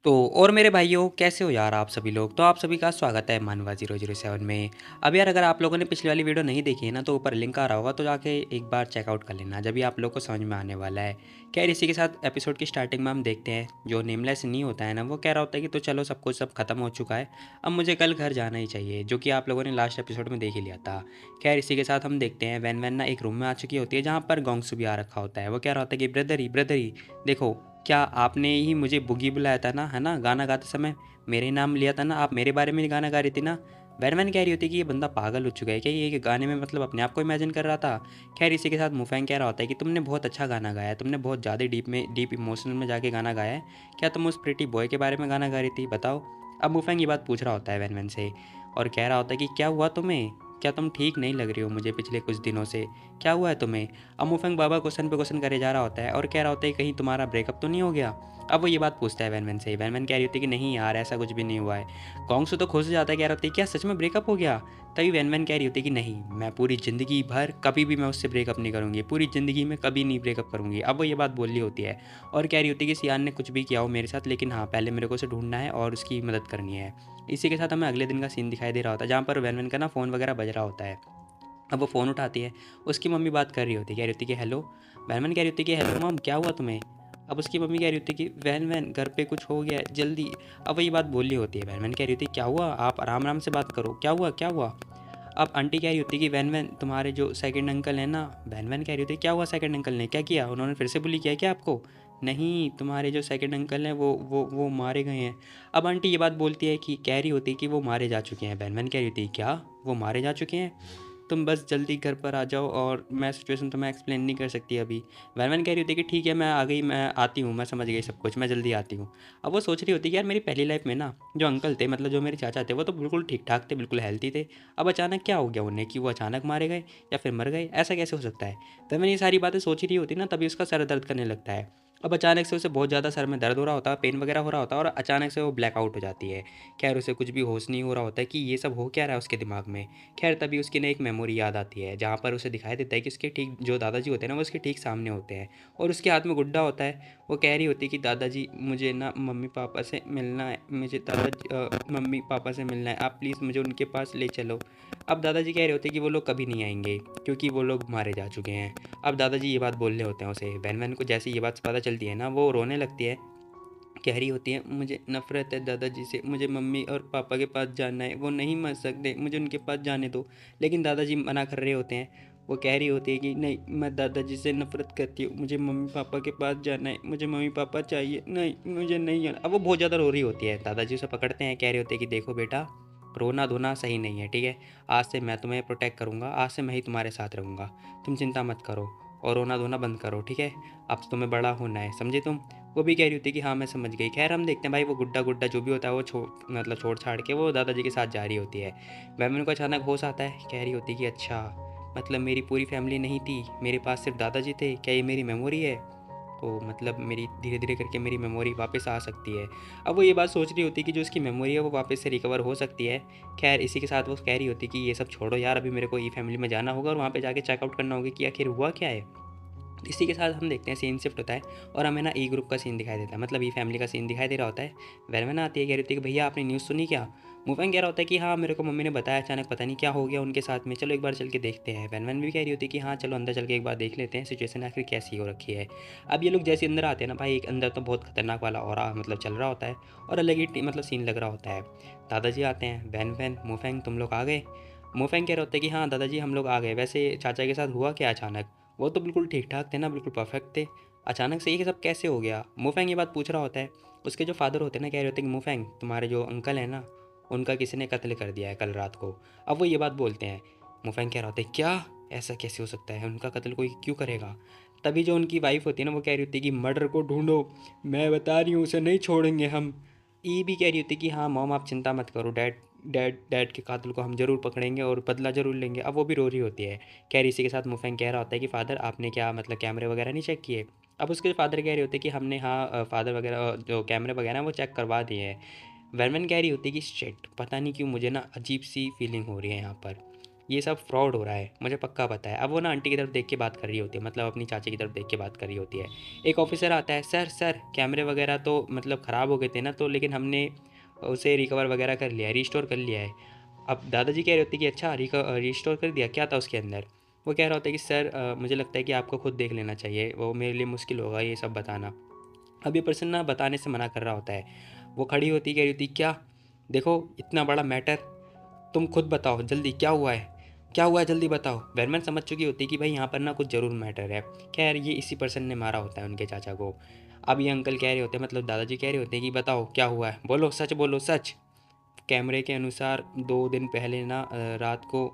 तो और मेरे भाइयों कैसे हो यार आप सभी लोग। तो आप सभी का स्वागत है मानवा 007 में। अब यार अगर आप लोगों ने पिछली वाली वीडियो नहीं देखी है ना तो ऊपर लिंक आ रहा होगा, तो जाके एक बार चेकआउट कर लेना, जब भी आप लोग को समझ में आने वाला है। खैर इसी के साथ एपिसोड की स्टार्टिंग में हम देखते हैं जो नेमलेस नहीं होता है ना, वो कह रहा होता है कि तो चलो सब कुछ सब खत्म हो चुका है, अब मुझे कल घर जाना ही चाहिए, जो कि आप लोगों ने लास्ट एपिसोड में देख ही लिया था। खैर इसी के साथ हम देखते हैं वैन वैन ना एक रूम में आ चुकी होती है जहाँ पर गोंगसू भी आ रखा होता है। वो कह रहा होता है कि ब्रदर ही देखो, क्या आपने ही मुझे बुगी बुलाया था ना, है ना, गाना गाते समय मेरे ही नाम लिया था ना, आप मेरे बारे में गाना गा रही थी ना। बैरमैन कह रही होती है कि ये बंदा पागल हो चुका है क्या, ये गाने में मतलब अपने आप को इमेजिन कर रहा था। खैर इसी के साथ मुफैंग कह रहा होता है कि तुमने बहुत अच्छा गाना गाया है, तुमने बहुत ज़्यादा डीप इमोशनल में जाके गाना गाया है, क्या तुम उस प्रिटी बॉय के बारे में गाना गा रही थी, बताओ। अब मुफैंग ये बात पूछ रहा होता है वैन वैन से, और कह रहा होता है कि क्या हुआ तुम्हें, क्या तुम ठीक नहीं लग रही हो मुझे पिछले कुछ दिनों से, क्या हुआ है तुम्हें। अब मुफैंग बाबा क्वेश्चन पे क्वेश्चन करे जा रहा होता है और कह रहा होता है कहीं तुम्हारा ब्रेकअप तो नहीं हो गया। अब वो ये बात पूछता है वैन वैन से, वैन वैन कह रही होती है कि नहीं यार ऐसा कुछ भी नहीं हुआ है। गोंगसू तो खुश हो जाता है, कह रहा होता है क्या सच में ब्रेकअप हो गया। तभी वैन वैन कह रही होती है कि नहीं, मैं पूरी ज़िंदगी भर कभी भी मैं उससे ब्रेकअप नहीं करूँगी, पूरी ज़िंदगी में कभी नहीं ब्रेकअप करूँगी। अब वो ये बात बोल रही होती है और कह रही होती है कि सियान ने कुछ भी किया हो मेरे साथ, लेकिन हाँ पहले मेरे को उसे ढूंढना है और उसकी मदद करनी है। इसी के साथ हमें अगले दिन का सीन दिखाई दे रहा होता है जहाँ पर वैन वैन का ना फ़ोन वगैरह बज रहा होता है। अब वो फ़ोन उठाती है, उसकी मम्मी बात कर रही होती है, कह रही होती है कि हेलो। वैन वैन कह रही होती है कि हेलो मम, क्या हुआ तुम्हें। अब उसकी मम्मी कह रही होती है कि वैन वैन घर पे कुछ हो गया है जल्दी। अब वो ये बात बोल रही होती है, वैन वैन कह रही होती है क्या हुआ, आप आराम आराम से बात करो, क्या हुआ क्या हुआ। अब आंटी कह रही होती है कि वैन वैन तुम्हारे जो सेकंड अंकल हैं ना। वैन वैन कह रही होती है क्या हुआ, सेकंड अंकल ने क्या किया, उन्होंने फिर से बुली किया है क्या आपको। नहीं, तुम्हारे जो सेकंड अंकल हैं वो मारे गए हैं। अब आंटी ये बात बोलती है कि कह रही होती है कि वो मारे जा चुके हैं। वैन वैन कह रही होती है क्या, वो मारे जा चुके हैं, तुम बस जल्दी घर पर आ जाओ और मैं सिचुएशन तो मैं एक्सप्लेन नहीं कर सकती अभी। वैन वैन कह रही होती है कि ठीक है मैं आ गई, मैं आती हूँ, मैं समझ गई सब कुछ, मैं जल्दी आती हूँ। अब वो सोच रही होती है कि यार मेरी पहली लाइफ में ना जो अंकल थे, मतलब जो मेरे चाचा थे, वो तो बिल्कुल ठीक ठाक थे, बिल्कुल हेल्थी थे। अब अचानक क्या हो गया उन्हें कि वो अचानक मारे गए या फिर मर गए, ऐसा कैसे हो सकता है। तो मैंने ये सारी बातें सोच रही होती ना, तभी उसका सर दर्द करने लगता है। अब अचानक से उसे बहुत ज़्यादा सर में दर्द हो रहा होता है, पेन वगैरह हो रहा होता है, और अचानक से वो ब्लैकआउट हो जाती है। खैर उसे कुछ भी होश नहीं हो रहा होता है कि ये सब हो क्या रहा है उसके दिमाग में। खैर तभी उसकी ना एक मेमोरी याद आती है जहाँ पर उसे दिखाई देता है कि उसके ठीक जो दादाजी होते हैं ना वो उसके ठीक सामने होते हैं, और उसके हाथ में गुड्डा होता है। वो कह रही होती है कि दादाजी मुझे ना मम्मी पापा से मिलना है, मुझे मम्मी पापा से मिलना है, आप प्लीज़ मुझे उनके पास ले चलो। अब दादाजी कह रहे होते हैं कि वो लोग कभी नहीं आएंगे क्योंकि वो लोग मारे जा चुके हैं। अब दादाजी ये बात बोल रहे होते हैं उसे, वैन वैन को जैसे ये बात पता चलती है ना वो रोने लगती है। कह रही होती है मुझे नफ़रत है दादाजी से, मुझे मम्मी और पापा के पास जाना है, वो नहीं मर सकते, मुझे उनके पास जाने दो। लेकिन दादाजी मना कर रहे होते हैं। वो कह रही होती है कि नहीं, मैं दादाजी से नफ़रत करती हूँ, मुझे मम्मी पापा के पास जाना है, मुझे मम्मी पापा चाहिए, नहीं मुझे नहीं जाना। अब वो बहुत ज़्यादा रो रही होती है, दादाजी उसे पकड़ते हैं, कह रहे होते हैं कि देखो बेटा, रोना धोना सही नहीं है, ठीक है। आज से मैं तुम्हें प्रोटेक्ट करूँगा, आज से मैं ही तुम्हारे साथ रहूँगा, तुम चिंता मत करो, और रोना धोना बंद करो, ठीक है। अब तुम्हें बड़ा होना है, समझे तुम। वो भी कह रही होती है कि हाँ मैं समझ गई। खैर हम देखते हैं भाई वो गुड्डा गुड्डा जो भी होता है वो मतलब छोड़ छाड़ के वो दादाजी के साथ जा रही होती है। वैमन को अचानक होश आता है, कह रही होती है कि अच्छा, मतलब मेरी पूरी फैमिली नहीं थी, मेरे पास सिर्फ दादाजी थे, क्या ये मेरी मेमोरी है। तो मतलब मेरी धीरे धीरे करके मेरी मेमोरी वापस आ सकती है। अब वो ये बात सोच रही होती है कि जो इसकी मेमोरी है वो वापस से रिकवर हो सकती है। खैर इसी के साथ वो कह रही होती है कि ये सब छोड़ो यार, अभी मेरे को ई फैमिली में जाना होगा और वहाँ पे जाके चेकआउट करना होगा कि आखिर हुआ क्या है। इसी के साथ हम देखते हैं सीन शिफ्ट होता है और हमें ना ई ग्रुप का सीन दिखाई देता है, मतलब ई फैमिली का सीन दिखाई दे रहा होता है। वैरमैन आती है, कह रही होती है कि भैया आपने न्यूज़ सुनी क्या। मुफैंग कह रहा होता है कि हाँ मेरे को मम्मी ने बताया, अचानक पता नहीं क्या हो गया उनके साथ में, चलो एक बार चल के देखते हैं। वैनवैन भी कह रही होती है कि हाँ चलो अंदर चल के एक बार देख लेते हैं सिचुएशन आखिर कैसी हो रखी है। अब ये लोग जैसे अंदर आते हैं ना भाई, एक अंदर तो बहुत खतरनाक वाला और मतलब चल रहा होता है, और अलग ही मतलब सीन लग रहा होता है। दादाजी आते हैं, वैन मुफैंग तुम लोग आ गए। मुफैंग कह रहे होते हैं कि हाँ दादाजी हम लोग आ गए, वैसे चाचा के साथ हुआ क्या अचानक, वो तो बिल्कुल ठीक ठाक थे ना, बिल्कुल परफेक्ट थे, अचानक से ये सब कैसे हो गया। मुफैंग ये बात पूछ रहा होता है। उसके जो फादर होते हैं ना कह रहे होते हैं कि मुफैंग तुम्हारे जो अंकल हैं ना, उनका किसी ने कत्ल कर दिया है कल रात को। अब वो ये बात बोलते हैं। मुफैंग कह रहा होता है क्या, ऐसा कैसे हो सकता है, उनका कत्ल कोई क्यों करेगा। तभी जो उनकी वाइफ होती है ना वो कह रही होती है कि मर्डर को ढूंढो, मैं बता रही हूँ उसे नहीं छोड़ेंगे हम। ई भी कह रही होती है कि हाँ मॉम आप चिंता मत करो, डैड डैड डैड के कातिल को हम जरूर पकड़ेंगे और बदला जरूर लेंगे। अब वो भी रो रही होती है। कह रही इसी के साथ मुफैंग कह रहा होता है कि फ़ादर आपने क्या मतलब कैमरे वगैरह नहीं चेक किए। अब उसके फादर कह रहे होते हैं कि हमने हाँ फादर वगैरह जो कैमरे वगैरह वो चेक करवा दिए हैं। वेरमैन कह रही होती है कि शिट, पता नहीं क्यों मुझे ना अजीब सी फीलिंग हो रही है यहाँ पर। ये सब फ्रॉड हो रहा है, मुझे पक्का पता है। अब वो ना आंटी की तरफ देख के बात कर रही होती है, मतलब अपनी चाची की तरफ देख के बात कर रही होती है। एक ऑफिसर आता है, सर सर कैमरे वगैरह तो मतलब ख़राब हो गए थे ना, तो लेकिन हमने उसे रिकवर वगैरह कर लिया है, रिस्टोर कर लिया है। अब दादाजी कह रहे होते कि अच्छा रिस्टोर कर दिया, क्या था उसके अंदर? वो कह रहा होता है कि सर मुझे लगता है कि आपको खुद देख लेना चाहिए, वो मेरे लिए मुश्किल होगा ये सब बताना। अब ये पर्सन ना बताने से मना कर रहा होता है। वो खड़ी होती कह रही होती, क्या देखो इतना बड़ा मैटर, तुम खुद बताओ जल्दी क्या हुआ है, क्या हुआ है जल्दी बताओ। वेरमैन समझ चुकी होती है कि भाई यहाँ पर ना कुछ ज़रूर मैटर है। खैर ये इसी पर्सन ने मारा होता है उनके चाचा को। अब ये अंकल कह रहे होते हैं, मतलब दादाजी कह रहे होते हैं कि बताओ क्या हुआ है, बोलो सच बोलो सच। कैमरे के अनुसार 2 दिन पहले ना रात को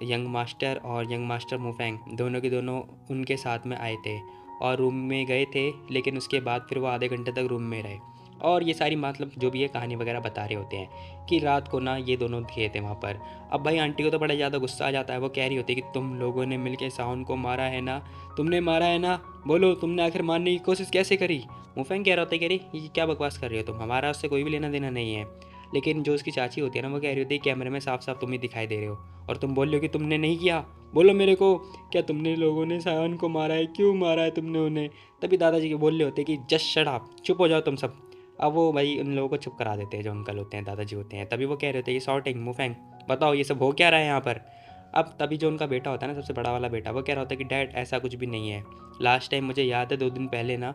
यंग मास्टर और यंग मास्टर मुफेंग दोनों के दोनों उनके साथ में आए थे और रूम में गए थे, लेकिन उसके बाद फिर वो आधे घंटे तक रूम में रहे। और ये सारी मतलब जो भी है कहानी वगैरह बता रहे होते हैं कि रात को ना ये दोनों गए थे वहाँ पर। अब भाई आंटी को तो बड़ा ज़्यादा गुस्सा आ जाता है। वो कह रही होती है कि तुम लोगों ने मिलके साउन को मारा है ना, तुमने मारा है ना, बोलो तुमने आखिर मारने की कोशिश कैसे करी। मुफेंग कह रहा होता है, कह रही ये क्या बकवास कर रही हो तुम, हमारा उससे कोई भी लेना देना नहीं है। लेकिन जो उसकी चाची होती है ना, वो कह रही होती है कैमरे में साफ साफ तुम ही दिखाई दे रहे हो और तुम बोल रहे हो कि तुमने नहीं किया, बोलो मेरे को, क्या तुमने लोगों ने सावन को मारा है, क्यों मारा है तुमने उन्हें। तभी दादाजी के बोल रहे होते हैं कि जस्ट शट अप, चुप हो जाओ तुम सब। अब वो भाई उन लोगों को चुप करा देते हैं, जो अंकल होते हैं दादाजी होते हैं। तभी वो कह रहे होते हैं कि सॉर्टिंग मुफेंग बताओ ये सब हो क्या रहा है यहाँ पर। अब तभी जो उनका बेटा होता है ना, सबसे बड़ा वाला बेटा, वो कह रहा होता है कि डैड ऐसा कुछ भी नहीं है। लास्ट टाइम मुझे याद है 2 दिन पहले ना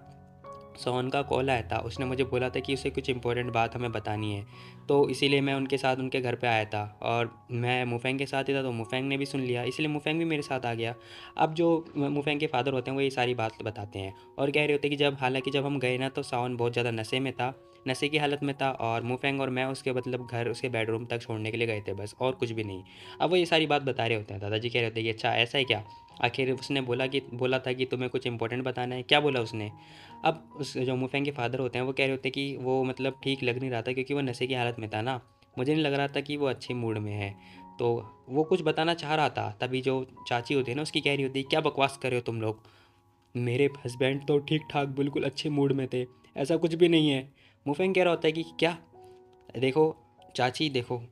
सोहन का कॉल आया था, उसने मुझे बोला था कि उसे कुछ इंपॉर्टेंट बात हमें बतानी है, तो इसीलिए मैं उनके साथ उनके घर पे आया था और मैं मुफेंग के साथ ही था, तो मुफेंग ने भी सुन लिया, इसलिए मुफेंग भी मेरे साथ आ गया। अब जो मुफेंग के फादर होते हैं वो ये सारी बात बताते हैं और कह रहे होते हैं कि जब हालांकि जब हम गए ना तो सावन बहुत ज़्यादा नशे में था, नशे की हालत में था, और मुफेंग और मैं उसके मतलब घर उसके बेडरूम तक छोड़ने के लिए गए थे बस, और कुछ भी नहीं। अब वो ये सारी बात बता रहे होते हैं। दादाजी कह रहे होते हैं कि अच्छा ऐसा है क्या, आखिर उसने बोला था कि तुम्हें कुछ इंपॉर्टेंट बताना है, क्या बोला उसने। अब उस जो मुफेंग के फादर होते हैं वो कह रहे होते हैं कि वो मतलब ठीक लग नहीं रहा था क्योंकि वो नशे की हालत में था ना, मुझे नहीं लग रहा था कि वो अच्छे मूड में है। तो वो कुछ बताना चाह रहा था, तभी जो चाची होती है ना उसकी कह रही होती है क्या बकवास कर रहे हो तुम लोग, मेरे हस्बैंड तो ठीक ठाक बिल्कुल अच्छे मूड में थे, ऐसा कुछ भी नहीं है। मुफेंग कह रहा होता है कि क्या, देखो चाची देखो,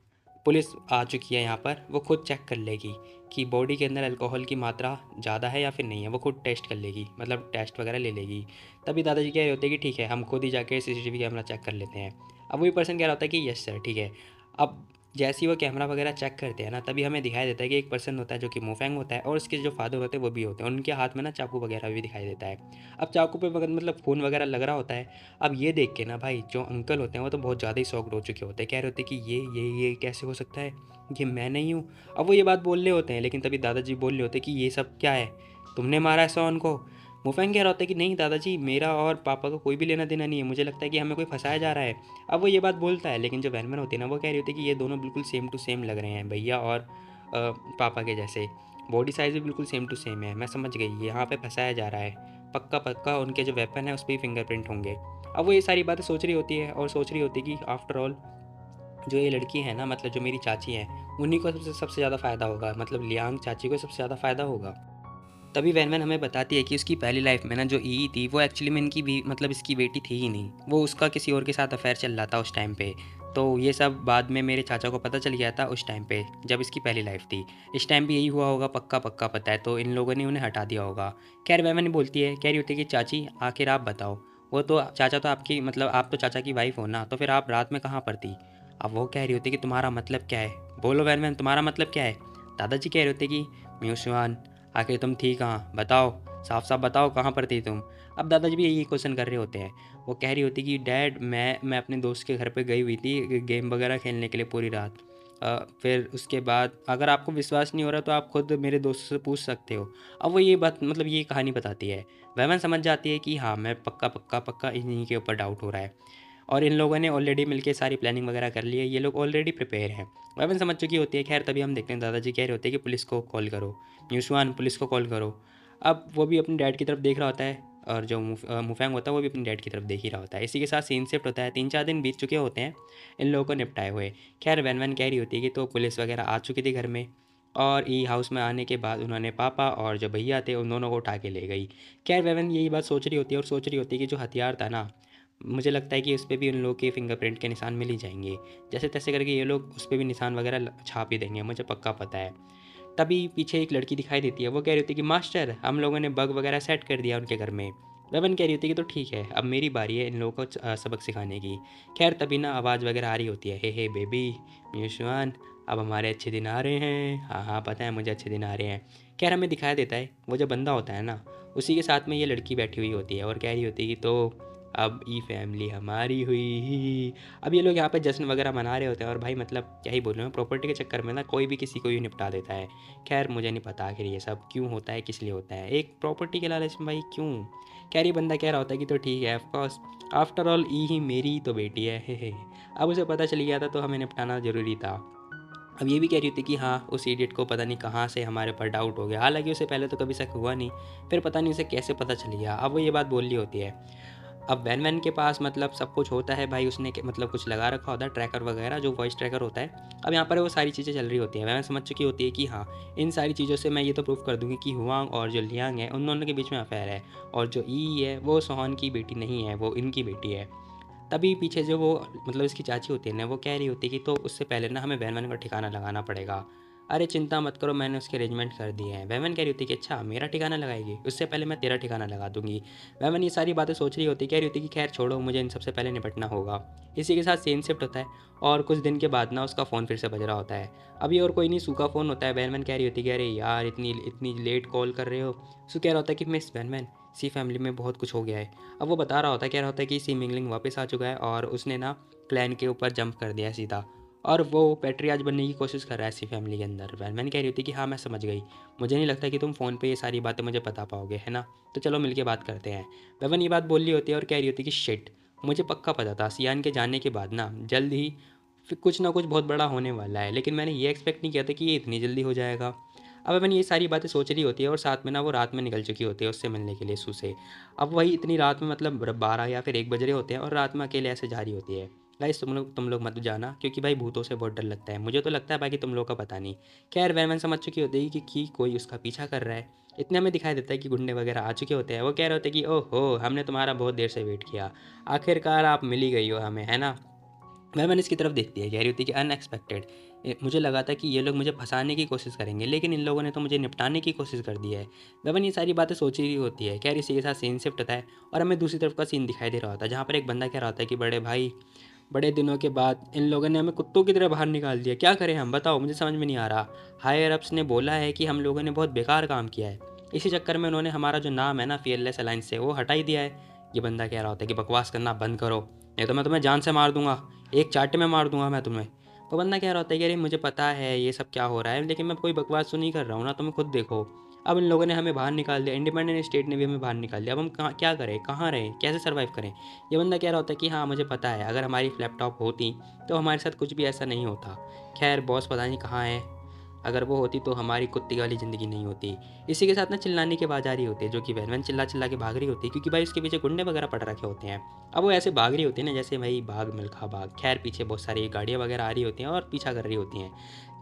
पुलिस आ चुकी है यहाँ पर, वो खुद चेक कर लेगी कि बॉडी के अंदर अल्कोहल की मात्रा ज़्यादा है या फिर नहीं है, वो खुद टेस्ट कर लेगी, मतलब टेस्ट वगैरह ले लेगी। तभी दादाजी कह रहे होते हैं कि ठीक है हम खुद ही जाके सीसीटीवी कैमरा चेक कर लेते हैं। अब वही पर्सन कह रहा होता है कि यस सर ठीक है। अब जैसे ही वो कैमरा वगैरह चेक करते हैं ना, तभी हमें दिखाई देता है कि एक पर्सन होता है जो कि मुफेंग होता है और उसके जो फादर होते हैं वो भी होते हैं, उनके हाथ में ना चाकू वगैरह भी दिखाई देता है। अब चाकू पे मतलब खून वगैरह लग रहा होता है। अब ये देख के ना भाई जो अंकल होते हैं वो तो बहुत ज़्यादा ही शॉक्ड हो चुके होते हैं, कह रहे होते हैं कि ये कैसे हो सकता है, ये मैं नहीं हूँ। अब वो ये बात बोल रहे होते हैं, लेकिन तभी दादाजी बोल रहे होते हैं कि ये सब क्या है, तुमने मारा है सोहन को। मुफेंग कह रहा होता है कि नहीं दादाजी, मेरा और पापा को कोई भी लेना देना नहीं है, मुझे लगता है कि हमें कोई फंसाया जा रहा है। अब वो ये बात बोलता है, लेकिन जो वैनमैन होती है ना वो कह रही होती है कि ये दोनों बिल्कुल सेम टू सेम लग रहे हैं भैया, और पापा के जैसे बॉडी साइज़ भी बिल्कुल सेम टू सेम है, मैं समझ गई यहाँ पे फंसाया जा रहा है, पक्का पक्का उनके जो वेपन है उस पर ही फिंगरप्रिंट होंगे। अब वो ये सारी बातें सोच रही होती है और सोच रही होती है कि आफ्टर ऑल जो ये लड़की है ना, मतलब जो मेरी चाची हैं, उन्हीं को सबसे सबसे ज़्यादा फ़ायदा होगा, मतलब लियांग चाची को सबसे ज़्यादा फ़ायदा होगा। तभी वैनमैन हमें बताती है कि उसकी पहली लाइफ में ना जो ई थी वो एक्चुअली में इनकी भी मतलब इसकी बेटी थी ही नहीं, वो उसका किसी और के साथ अफेयर चल रहा था उस टाइम पे। तो ये सब बाद में मेरे चाचा को पता चल गया था उस टाइम पे जब इसकी पहली लाइफ थी। इस टाइम भी यही हुआ होगा, पक्का पक्का पता है, तो इन लोगों ने उन्हें हटा दिया होगा। खैर वैमन बोलती है, कह रही होती है कि चाची आखिर आप बताओ, वो तो चाचा तो आपकी मतलब आप तो चाचा की वाइफ हो ना, तो फिर आप रात में कहाँ पर थी। अब वो कह रही होती है कि तुम्हारा मतलब क्या है, बोलो वैनमैन तुम्हारा मतलब क्या है। दादाजी कह रहे होते कि म्यूसवान आखिर तुम थी कहाँ, बताओ साफ साफ बताओ कहाँ पर थी तुम। अब दादाजी भी यही क्वेश्चन कर रहे होते हैं। वो कह रही होती कि डैड मैं अपने दोस्त के घर पे गई हुई थी गेम वगैरह खेलने के लिए पूरी रात। फिर उसके बाद अगर आपको विश्वास नहीं हो रहा तो आप खुद मेरे दोस्त से पूछ सकते हो। अब वो ये बात मतलब ये कहानी बताती है। वहमन समझ जाती है कि हाँ मैं पक्का पक्का पक्का इन्हीं के ऊपर डाउट हो रहा है, और इन लोगों ने ऑलरेडी मिलके सारी प्लानिंग वगैरह कर ली है, ये लोग ऑलरेडी प्रिपेयर हैं। वहमन समझ चुकी होती है। खैर तभी हम देखते हैं दादाजी कह रहे होते हैं कि पुलिस को कॉल करो, न्यूज़वान पुलिस को कॉल करो। अब वो भी अपने डैड की तरफ देख रहा होता है और जो मुफैंग होता है वो भी अपने डैड की तरफ देख ही रहा होता है। इसी के साथ सीन शिफ्ट होता है, 3-4 दिन बीत चुके होते हैं इन लोगों को निपटाए हुए। खैर वैन वैन कह रही होती है कि तो पुलिस वगैरह आ चुकी थी घर में, और ई हाउस में आने के बाद उन्होंने पापा और जो भैया थे उन दोनों को उठा के ले गई। खैर वैवन यही बात सोच रही होती है और सोच रही होती है कि जो हथियार था ना, मुझे लगता है कि उस पर भी उन लोगों के फिंगरप्रिंट के निशान मिल ही जाएंगे, जैसे तैसे करके ये लोग उस पर भी निशान वगैरह छाप ही देंगे, मुझे पक्का पता है। तभी पीछे एक लड़की दिखाई देती है, वो कह रही होती है कि मास्टर हम लोगों ने बग वगैरह सेट कर दिया उनके घर में। वेवन कह रही होती है कि तो ठीक है, अब मेरी बारी है इन लोगों को सबक सिखाने की। खैर तभी ना आवाज़ वगैरह आ रही होती है, हे बेबी म्यूशुआन, अब हमारे अच्छे दिन आ रहे हैं। हाँ हाँ पता है मुझे अच्छे दिन आ रहे हैं। खैर हमें दिखाया देता है वो जो बंदा होता है ना, उसी के साथ में ये लड़की बैठी हुई होती है और कह रही होती है कि तो अब ई फैमिली हमारी हुई। अब ये लोग यहाँ पे जश्न वगैरह मना रहे होते हैं और भाई मतलब क्या ही बोलूँ मैं, प्रॉपर्टी के चक्कर में ना कोई भी किसी को ही निपटा देता है। खैर मुझे नहीं पता आखिर ये सब क्यों होता है, किस लिए होता है, एक प्रॉपर्टी के लालच में भाई क्यों। खैर ये बंदा कह रहा होता है कि तो ठीक है ऑफकोर्स, आफ्टर ऑल ई ही मेरी तो बेटी है, हे। अब उसे पता चल गया था तो हमें निपटाना ज़रूरी था। अब ये भी कह रही होती कि हाँ उस इडियट को पता नहीं कहाँ से हमारे पर डाउट हो गया, हालांकि उसे पहले तो कभी शक हुआ नहीं, फिर पता नहीं उसे कैसे पता चल गया। अब वो ये बात बोल रही होती है। अब वैन वैन के पास मतलब सब कुछ होता है भाई, उसने मतलब कुछ लगा रखा होता है ट्रैकर वगैरह, जो वॉइस ट्रैकर होता है। अब यहाँ पर वो सारी चीज़ें चल रही होती हैं, वैन समझ चुकी होती है कि हाँ इन सारी चीज़ों से मैं ये तो प्रूफ कर दूंगी कि हुआंग और जो लियांग है उन दोनों के बीच में अफेयर है, और जो ई है वो सोहन की बेटी नहीं है, वो इनकी बेटी है। तभी पीछे जो वो मतलब इसकी चाची होती है ना, वो कह रही होती है कि तो उससे पहले ना हमें वैन वैन का ठिकाना लगाना पड़ेगा। अरे चिंता मत करो, मैंने उसके अरेंजमेंट कर दिए हैं। वैमन कह रही होती है कि अच्छा मेरा ठिकाना लगाएगी, उससे पहले मैं तेरा ठिकाना लगा दूंगी। वैमन ये सारी बातें सोच रही होती, कह रही होती कि खैर छोड़ो, मुझे इन सबसे पहले निपटना होगा। इसी के साथ सीन शिफ्ट होता है और कुछ दिन के बाद ना उसका फ़ोन फिर से बज रहा होता है। अभी और कोई नहीं, सूखा फ़ोन होता है। वैनमैन कह रही होती है कि अरे यार इतनी इतनी लेट कॉल कर रहे हो। सू कह रहा होता है कि मिस वैनमैन, सी फैमिली में बहुत कुछ हो गया है। अब वो बता रहा होता है, कह रहा होता है कि सी मिंगलिंग वापस आ चुका है और उसने ना क्लैन के ऊपर जंप कर दिया सीधा, और वो पैट्रियाज बनने की कोशिश कर रहा है ऐसी फैमिली के अंदर। वैन कह रही होती कि हाँ मैं समझ गई, मुझे नहीं लगता कि तुम फ़ोन पे ये सारी बातें मुझे बता पाओगे, है ना, तो चलो मिलके बात करते हैं। वेवन ये बात बोल रही होती है और कह रही होती कि शिट, मुझे पक्का पता था सियान के जाने के बाद ना जल्द ही फिर कुछ ना कुछ बहुत बड़ा होने वाला है, लेकिन मैंने ये एक्सपेक्ट नहीं किया था कि ये इतनी जल्दी हो जाएगा। अब वेवन ये सारी बातें सोच रही होती है और साथ में ना वो रात में निकल चुकी होती है उससे मिलने के लिए सू से। अब वही इतनी रात में मतलब 12 या फिर 1 बज रहे होते हैं और रात में अकेले ऐसे जा रही होती है। गाइस तुम लोग मत जाना, क्योंकि भाई भूतों से बहुत डर लगता है, मुझे तो लगता है बाकी तुम लोग का पता नहीं। खैर वैन समझ चुकी होती है कि कोई उसका पीछा कर रहा है। इतने में दिखाई देता है कि गुंडे वगैरह आ चुके होते हैं। वो कह रहे होते हैं कि ओहो हमने तुम्हारा बहुत देर से वेट किया, आखिरकार आप मिल ही गई हो हमें, है ना। वैन इसकी तरफ देखती है, कह रही होती है कि अनएक्सपेक्टेड, मुझे लगा था कि ये लोग मुझे फंसाने की कोशिश करेंगे, लेकिन इन लोगों ने तो मुझे निपटाने की कोशिश कर दी है। वैन ये सारी बातें सोच रही होती है। खैर इसी के साथ सीन शिफ्ट होता है और हमें दूसरी तरफ का सीन दिखाई दे रहा होता है, जहाँ पर एक बंदा कह रहा होता है कि बड़े भाई, बड़े दिनों के बाद इन लोगों ने हमें कुत्तों की तरह बाहर निकाल दिया, क्या करें हम, बताओ मुझे समझ में नहीं आ रहा। हायर अप्स ने बोला है कि हम लोगों ने बहुत बेकार काम किया है, इसी चक्कर में उन्होंने हमारा जो नाम है ना फियरलेस अलायंस से वो हटा ही दिया है। ये बंदा कह रहा होता है कि बकवास करना बंद करो, नहीं तो मैं तुम्हें जान से मार दूंगा, एक चाटे में मार दूंगा मैं तुम्हें। वो बंदा कह रहा होता है कि अरे मुझे पता है ये सब क्या हो रहा है, लेकिन मैं कोई बकवास तो नहीं कर रहा हूँ ना, तुम्हें खुद देखो। अब इन लोगों ने हमें बाहर निकाल दिया, इंडिपेंडेंट स्टेट ने भी हमें बाहर निकाल दिया, अब हम कहाँ क्या करें, कहाँ रहें, कैसे सर्वाइव करें। ये बंदा कह रहा होता है कि हाँ मुझे पता है, अगर हमारी लैपटॉप होती तो हमारे साथ कुछ भी ऐसा नहीं होता। खैर बॉस पता नहीं कहाँ है, अगर वो होती तो हमारी कुत्ती वाली ज़िंदगी नहीं होती। इसी के साथ ना चिल्लाने की आवाज़ आ रही होती है, जो कि वैन चिल्ला चिल्ला के भाग रही होती है, क्योंकि भाई उसके पीछे गुंडे वगैरह पड़ रखे होते हैं। अब वो ऐसे भाग रही होती है ना जैसे भाई भाग मिल्खा भाग। खैर पीछे बहुत सारी गाड़ियाँ वगैरह आ रही होती हैं और पीछा कर रही होती हैं।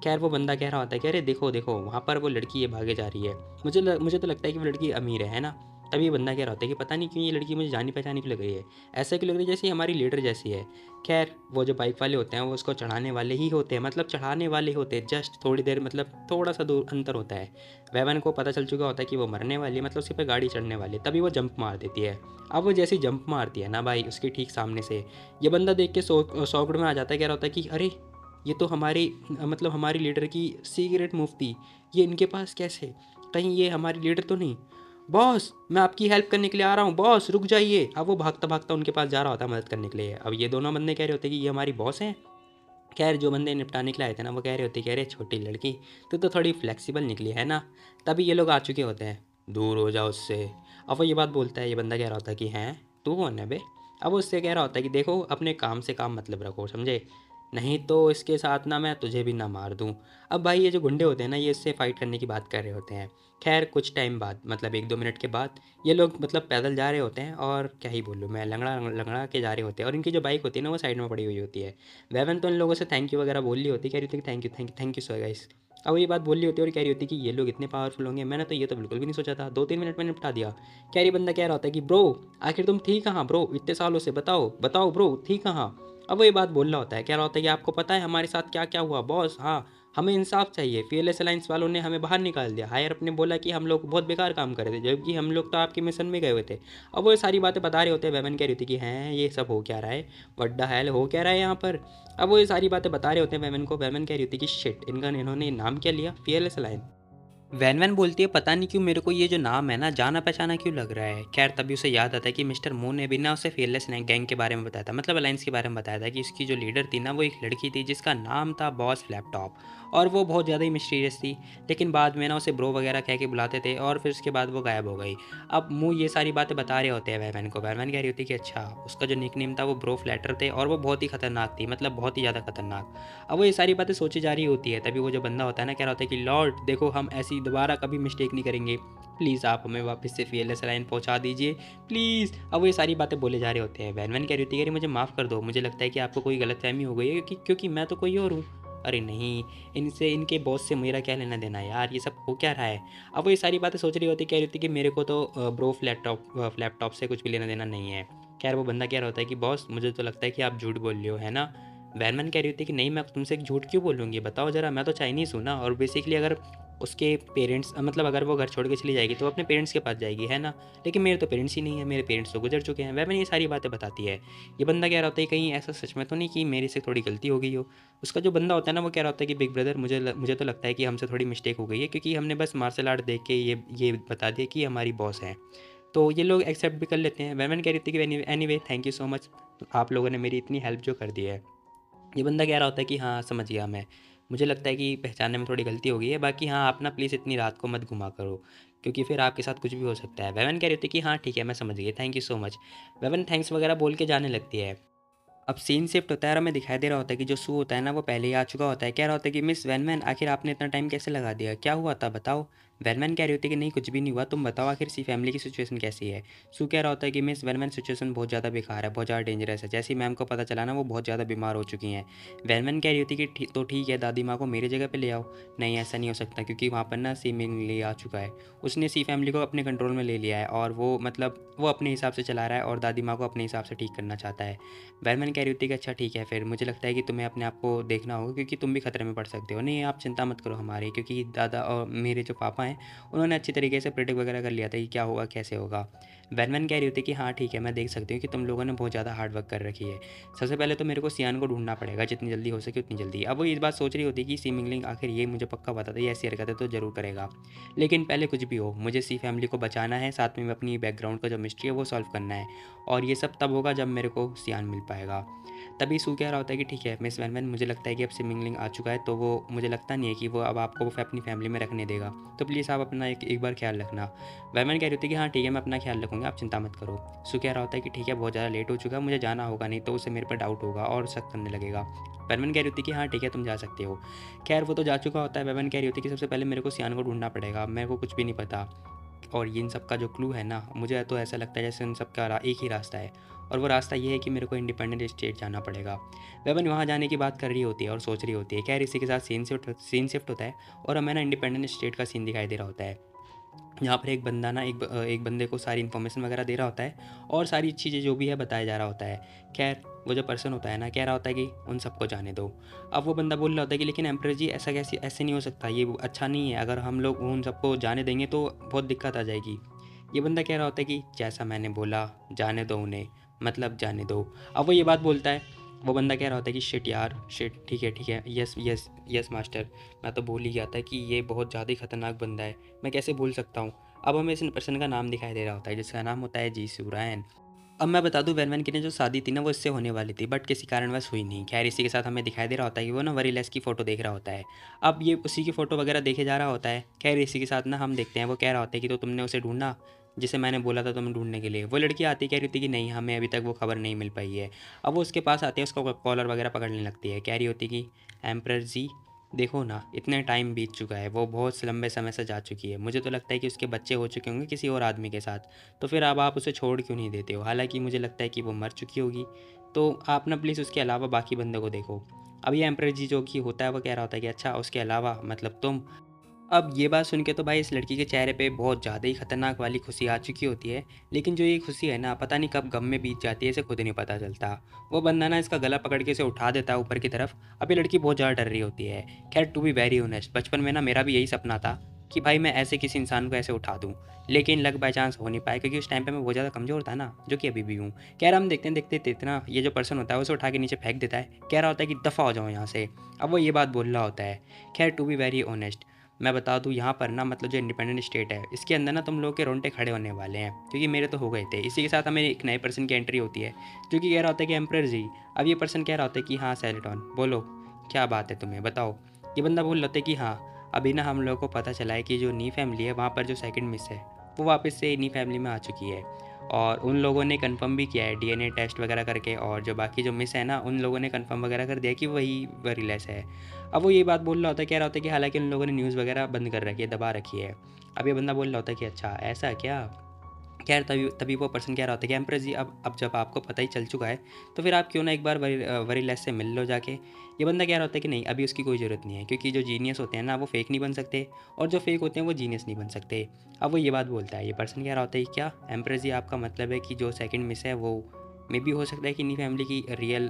खैर वो बंदा कह रहा होता है कि अरे देखो देखो वहाँ पर वो लड़की ये भागे जा रही है, मुझे तो लगता है कि वो लड़की अमीर है ना। तभी ये बंदा कह रहा होता है कि पता नहीं क्यों ये लड़की मुझे जानी पहचानी क्यों लग रही है, ऐसा क्यों लग रही है जैसे हमारी लीडर जैसी है। खैर वो जो बाइक वाले होते हैं वो उसको चढ़ाने वाले ही होते हैं, मतलब चढ़ाने वाले होते हैं, जस्ट थोड़ी देर मतलब थोड़ा सा दूर अंतर होता है। वैवन को पता चल चुका होता है कि वो मरने वाली है, मतलब उसी पर गाड़ी चढ़ने वाली है, तभी वो जंप मार देती है। अब वो जैसी जंप मारती है ना भाई उसके ठीक सामने से ये बंदा देख के सौकड़ में आ जाता है, कह रहा होता है कि अरे ये तो हमारी मतलब हमारी लीडर की सीक्रेट मूव थी, ये इनके पास कैसे, कहीं ये हमारी लीडर तो नहीं। बॉस मैं आपकी हेल्प करने के लिए आ रहा हूँ, बॉस रुक जाइए। अब वो भागता भागता उनके पास जा रहा होता है मदद करने के लिए। अब ये दोनों बंदे कह रहे होते हैं कि ये हमारी बॉस हैं। खैर जो बंदे निपटाने के लिए आए थे ना वो कह रहे होते कि अरे छोटी लड़की तू तो थोड़ी फ्लेक्सिबल निकली है ना। तभी ये लोग आ चुके होते हैं, दूर हो जाओ उससे। अब वो ये बात बोलता है, ये बंदा कह रहा होता है कि हैं तू कौन है बे। अब वो उससे कह रहा होता है कि देखो अपने काम से काम मतलब रखो समझे, नहीं तो इसके साथ ना मैं तुझे भी ना मार दूँ। अब भाई ये जो गुंडे होते हैं ना ये इससे फाइट करने की बात कर रहे होते हैं। खैर कुछ टाइम बाद मतलब 1-2 मिनट के बाद ये लोग मतलब पैदल जा रहे होते हैं और क्या ही बोलूँ मैं, लंगड़ा लंगड़ा के जा रहे होते हैं और इनकी जो बाइक होती है ना वो साइड में पड़ी हुई होती है। वेवन तो इन लोगों से थैंक यू वगैरह बोल रही होती है, कह रही होती है thank you thank you thank you so guys. अब ये बात बोल रही होती है और कह रही होती है कि ये लोग इतने पावरफुल होंगे, मैंने तो ये तो बिल्कुल भी नहीं सोचा था, 2-3 मिनट में निपटा दिया। कैरी बंदा कह रहा होता है कि ब्रो आखिर तुम थी कहाँ ब्रो, इतने सालों से बताओ बताओ ब्रो थी कहाँ। अब वो ये बात बोल रहा होता है, कह रहा होता है कि आपको पता है हमारे साथ क्या क्या हुआ बॉस, हाँ हमें इंसाफ चाहिए। फीयरलेस अलायंस वालों ने हमें बाहर निकाल दिया। हायर अप ने बोला कि हम लोग बहुत बेकार काम कर रहे थे, जबकि हम लोग तो आपके मिशन में गए हुए थे। अब वो ये सारी बातें बता रहे होते हैं। वेमन कह रही थी कि हैं ये सब हो क्या रहा है, व्हाट द हेल हो क्या रहा है यहाँ पर। अब वो ये सारी बातें बता रहे होते हैं वेमन को। वेमन कह रही होती है कि शिट, इन्होंने नाम क्या लिया, फीयरलेस अलायंस। वैन वैन बोलती है पता नहीं क्यों मेरे को ये जो नाम है ना जाना पहचाना क्यों लग रहा है। खैर तभी उसे याद आता है कि मिस्टर मून ने भी ना उसे फेयरलेस गैंग के बारे में बताया था, मतलब अलायंस के बारे में बताया था कि इसकी जो लीडर थी ना वो एक लड़की थी जिसका नाम था बॉस फ्लैपटॉप, और वो बहुत ज़्यादा ही मिस्टीरियस थी। लेकिन बाद में ना उसे ब्रो वगैरह कह के बुलाते थे और फिर उसके बाद वो गायब हो गई। अब मुँह ये सारी बातें बता रहे होते हैं वैन को। वैन कह रही होती है कि अच्छा उसका जो निकनेम था वो ब्रो फ्लैटर थे और वो बहुत ही खतरनाक थी, मतलब बहुत ही ज़्यादा खतरनाक। अब वो ये सारी बातें सोची जा रही होती है। तभी वो जो बंदा होता है ना कह रहा होता है कि लॉर्ड देखो हम ऐसी दोबारा कभी मिस्टेक नहीं करेंगे, प्लीज़ आप हमें वापस से फीयरलेस लाइन पहुंचा दीजिए प्लीज़। अब वो ये सारी बातें बोले जा रहे होते हैं। वैन वैन कह रही होती है कि मुझे माफ़ कर दो, मुझे लगता है कि आपको कोई गलतफहमी हो गई है क्योंकि मैं तो कोई और हूँ। अरे नहीं, इनसे इनके बॉस से मेरा क्या लेना देना है यार, ये सब हो क्या रहा है। अब वो ये सारी बातें सोच रही होती, कह रही होती कि मेरे को तो ब्रो फ्लैपटॉप से कुछ भी लेना देना नहीं है। खैर वो बंदा कह रहा होता है कि बॉस मुझे तो लगता है कि आप झूठ बोल रहे हो, है ना। वैनमैन कह रही होती है कि नहीं मैं तुमसे एक झूठ क्यों बोलूँगी, बताओ ज़रा, मैं तो चाइनीज़ हूँ ना। और बेसिकली अगर उसके पेरेंट्स मतलब अगर वो घर छोड़ के चली जाएगी तो अपने पेरेंट्स के पास जाएगी, है ना। लेकिन मेरे तो पेरेंट्स ही नहीं है, मेरे पेरेंट्स तो गुजर चुके हैं। वैनमैन ये सारी बातें बताती है। ये बंदा कह रहा होता है कहीं ऐसा सच में तो नहीं कि मेरे से थोड़ी गलती हो गई हो। उसका जो बंदा होता है ना वो कह रहा होता है कि बिग ब्रदर मुझे तो लगता है कि हमसे थोड़ी मिस्टेक हो गई है, क्योंकि हमने बस मार्शल आर्ट देख के ये बता दिया कि हमारी बॉस हैं। तो ये लोग एक्सेप्ट भी कर लेते हैं। वैनमैन कह रही थी कि anyway thank you so much, आप लोगों ने मेरी इतनी हेल्प जो कर दी है। ये बंदा कह रहा होता है कि हाँ समझ गया मैं, मुझे लगता है कि पहचानने में थोड़ी गलती हो गई है, बाकी हाँ आप ना प्लीज़ इतनी रात को मत घुमा करो क्योंकि फिर आपके साथ कुछ भी हो सकता है। वेवन कह रही होती है कि हाँ ठीक है मैं समझ गई, thank you so much. Woven thanks वगैरह बोल के जाने लगती है। अब सीन शिफ्ट होता है और हमें दिखाई दे रहा होता है कि जो सू होता है ना वो पहले ही आ चुका होता है। कह रहा होता है कि मिस वैनमैन आखिर आपने इतना टाइम कैसे लगा दिया, क्या हुआ था बताओ। वैनमैन कह रही होती है कि नहीं कुछ भी नहीं हुआ, तुम बताओ आखिर सी फैमिली की सिचुएशन कैसी है। सू कह रहा होता है कि मिस वैनमैन सिचुएशन बहुत ज़्यादा बेकार है, बहुत ज़्यादा डेंजरस है, जैसे ही मैम को पता चला ना वो बहुत ज़्यादा बीमार हो चुकी हैं। वैनमैन कह रही होती है कि तो ठीक है दादी माँ को मेरी जगह पर ले आओ। नहीं ऐसा नहीं हो सकता क्योंकि वहाँ पर ना सी मिंगली आ चुका है, उसने सी फैमिली को अपने कंट्रोल में ले लिया है और वो मतलब वो अपने हिसाब से चला रहा है और दादी माँ को अपने हिसाब से ठीक करना चाहता है। बैरमैन कह रही होती है कि अच्छा ठीक है, फिर मुझे लगता है कि तुम्हें अपने आप को देखना होगा क्योंकि तुम भी खतरे में पड़ सकते हो। नहीं आप चिंता मत करो हमारी, क्योंकि दादा और मेरे जो पापा हैं उन्होंने अच्छी तरीके से प्रिडिक्ट वगैरह कर लिया था कि क्या होगा कैसे होगा। बैरमैन कह रही होती है कि हाँ ठीक है मैं देख सकती हूँ कि तुम लोगों ने बहुत ज़्यादा हार्ड वर्क कर रखी है। सबसे पहले तो मेरे को सियान को ढूंढना पड़ेगा, जितनी जल्दी हो सके उतनी जल्दी। अब वो इस बात सोच रही होती है कि सी मिंगलिंग आखिर ये मुझे पक्का पता था ये ऐसी हरकत है तो ज़रूर करेगा, लेकिन पहले कुछ भी हो मुझे सी फैमिली को बचाना है, साथ में अपनी बैकग्राउंड का जो मिस्ट्री है वो सॉल्व करना है। और ये सब तब होगा जब मेरे को सियान मिल पाएगा। तभी सू कह रहा होता है कि ठीक है मिस वैन वैन मुझे लगता है कि अब सिमिंगलिंग आ चुका है तो वो मुझे लगता नहीं है कि वो अब आपको वो अपनी फैमिली में रखने देगा, तो प्लीज़ आप अपना एक बार ख्याल रखना। वैमन कह रही होती है कि हाँ ठीक है मैं अपना ख्याल रखूँगा, आप चिंता मत करो। सू कह रहा होता है कि ठीक है बहुत ज़्यादा लेट हो चुका है, मुझे जाना होगा, नहीं तो उसे मेरे पर डाउट होगा और शक करने लगेगा। वैमन कह रही होती है कि हाँ ठीक है तुम जा सकते हो। खैर वो तो जा चुका होता है। वैमन कह रही होती है कि सबसे पहले मेरे को सियान को ढूंढना पड़ेगा, मेरे को कुछ भी नहीं पता। और ये इन सब का जो क्लू है ना मुझे तो ऐसा लगता है जैसे इन सब का एक ही रास्ता है, और वो रास्ता ये है कि मेरे को इंडिपेंडेंट स्टेट जाना पड़ेगा। वेवन वहाँ जाने की बात कर रही होती है और सोच रही होती है। खैर इसी के साथ सीन शिफ्ट होता है और हमें ना इंडिपेंडेंट स्टेट का सीन दिखाई दे रहा होता है। यहाँ पर एक बंदा ना एक बंदे को सारी इन्फॉर्मेशन वगैरह दे रहा होता है और सारी चीज़ें जो भी है बताया जा रहा होता है। खैर वो जो पर्सन होता है ना कह रहा होता है कि उन सबको जाने दो। अब वो बंदा बोल रहा होता है कि लेकिन एम्प्रेस जी ऐसा कैसे, ऐसे नहीं हो सकता, ये अच्छा नहीं है, अगर हम लोग उन सबको जाने देंगे तो बहुत दिक्कत आ जाएगी। ये बंदा कह रहा होता है कि जैसा मैंने बोला जाने दो उन्हें, मतलब जाने दो। अब वो ये बात बोलता है। वो बंदा कह रहा होता है कि शिट यार शिट, ठीक है, यस यस यस मास्टर, मैं तो भूल ही गया था कि ये बहुत ज़्यादा ही खतरनाक बंदा है, मैं कैसे भूल सकता हूँ। अब हमें इस पर्सन का नाम दिखाई दे रहा होता है जिसका नाम होता है जी सूरैन। अब मैं बता दूं वैन वैन की ने जो शादी थी ना वो इससे होने वाली थी बट किसी कारणवश हुई नहीं। खैर इसी के साथ हमें दिखाई दे रहा होता है कि वो ना वरीलेस की फ़ोटो देख रहा होता है। अब ये उसी की फ़ोटो वगैरह देखे जा रहा होता है। खैर इसी के साथ ना हम देखते हैं वो कह रहा होता है कि तो तुमने उसे ढूंढा जिसे मैंने बोला था तुम्हें ढूंढने के लिए। वो लड़की आती कह रही थी कि नहीं हमें अभी तक वो खबर नहीं मिल पाई है। अब वो उसके पास आती है, उसका कॉलर वगैरह पकड़ने लगती है, कह रही होती कि एम्प्रर जी देखो ना इतने टाइम बीत चुका है, वो बहुत लंबे समय से जा चुकी है, मुझे तो लगता है कि उसके बच्चे हो चुके होंगे किसी और आदमी के साथ, तो फिर अब आप उसे छोड़ क्यों नहीं देते हो, हालांकि मुझे लगता है कि वो मर चुकी होगी, तो आप ना प्लीज़ उसके अलावा बाकी बंदे को देखो। अब ये एम्प्रर जी जो कि होता है वो कह रहा होता है कि अच्छा उसके अलावा मतलब तुम। अब ये बात सुन के तो भाई इस लड़की के चेहरे पे बहुत ज़्यादा ही खतरनाक वाली खुशी आ चुकी होती है। लेकिन जो ये खुशी है ना, पता नहीं कब गम में बीत जाती है, इसे खुद नहीं पता चलता। वो बंदा ना इसका गला पकड़ के इसे उठा देता है ऊपर की तरफ। अब ये लड़की बहुत ज़्यादा डर रही होती है। खैर टू बी वेरी ऑनेस्ट, बचपन में ना मेरा भी यही सपना था कि भाई मैं ऐसे किसी इंसान को ऐसे उठा दूँ। लेकिन लक बाय चांस हो नहीं पाया, क्योंकि उस टाइम पे मैं बहुत ज़्यादा कमज़ोर था ना, जो कि अभी भी हूँ। खैर हम देखते देखते इतना ये जो पर्सन होता है उसे उठा के नीचे फेंक देता है। कह रहा होता है कि दफ़ा हो जाओ यहाँ से। अब वो ये बात बोल रहा होता है। खैर टू बी वेरी ऑनेस्ट, मैं बता दूँ यहाँ पर ना, मतलब जो इंडिपेंडेंट स्टेट है इसके अंदर ना तुम लोग के रोंगटे खड़े होने वाले हैं, क्योंकि मेरे तो हो गए थे। इसी के साथ हमें एक नए पर्सन की एंट्री होती है, जो कि कह रहा होता है कि एम्परर जी। अब ये पर्सन कह रहा होता है कि हाँ सेलेटॉन बोलो, क्या बात है तुम्हें बताओ। ये बंदा बोल रहा है कि हाँ, अभी ना हम लोग को पता चला है कि जो नी फैमिली है वहाँ पर जो सेकंड मिस है वो वापस से नी फैमिली में आ चुकी है। और उन लोगों ने कंफर्म भी किया है डीएनए टेस्ट वगैरह करके, और जो बाकी जो मिस है ना उन लोगों ने कंफर्म वगैरह कर दिया कि वही वरीलेस है। अब वो ये बात बोल रहा होता है, कह रहा होता है कि हालांकि उन लोगों ने न्यूज़ वगैरह बंद कर रखी है, दबा रखी है। अब ये बंदा बोल रहा होता है कि अच्छा ऐसा क्या। खैर तभी तभी वो पर्सन कह रहा होता है कि एम्प्रेस जी, अब जब आपको पता ही चल चुका है तो फिर आप क्यों ना एक बार वरीलेस से मिल लो जाके। ये बंदा कह रहा होता है कि नहीं, अभी उसकी कोई ज़रूरत नहीं है, क्योंकि जो जीनियस होते हैं ना वो फेक नहीं बन सकते, और जो फेक होते हैं वो जीनियस नहीं बन सकते। अब वो ये बात बोलता है। ये पर्सन कह रहा होता है कि क्या एम्प्रेस जी, आपका मतलब है कि जो सेकंड मिस है वो मे भी हो सकता है कि इन्हीं फैमिली की रियल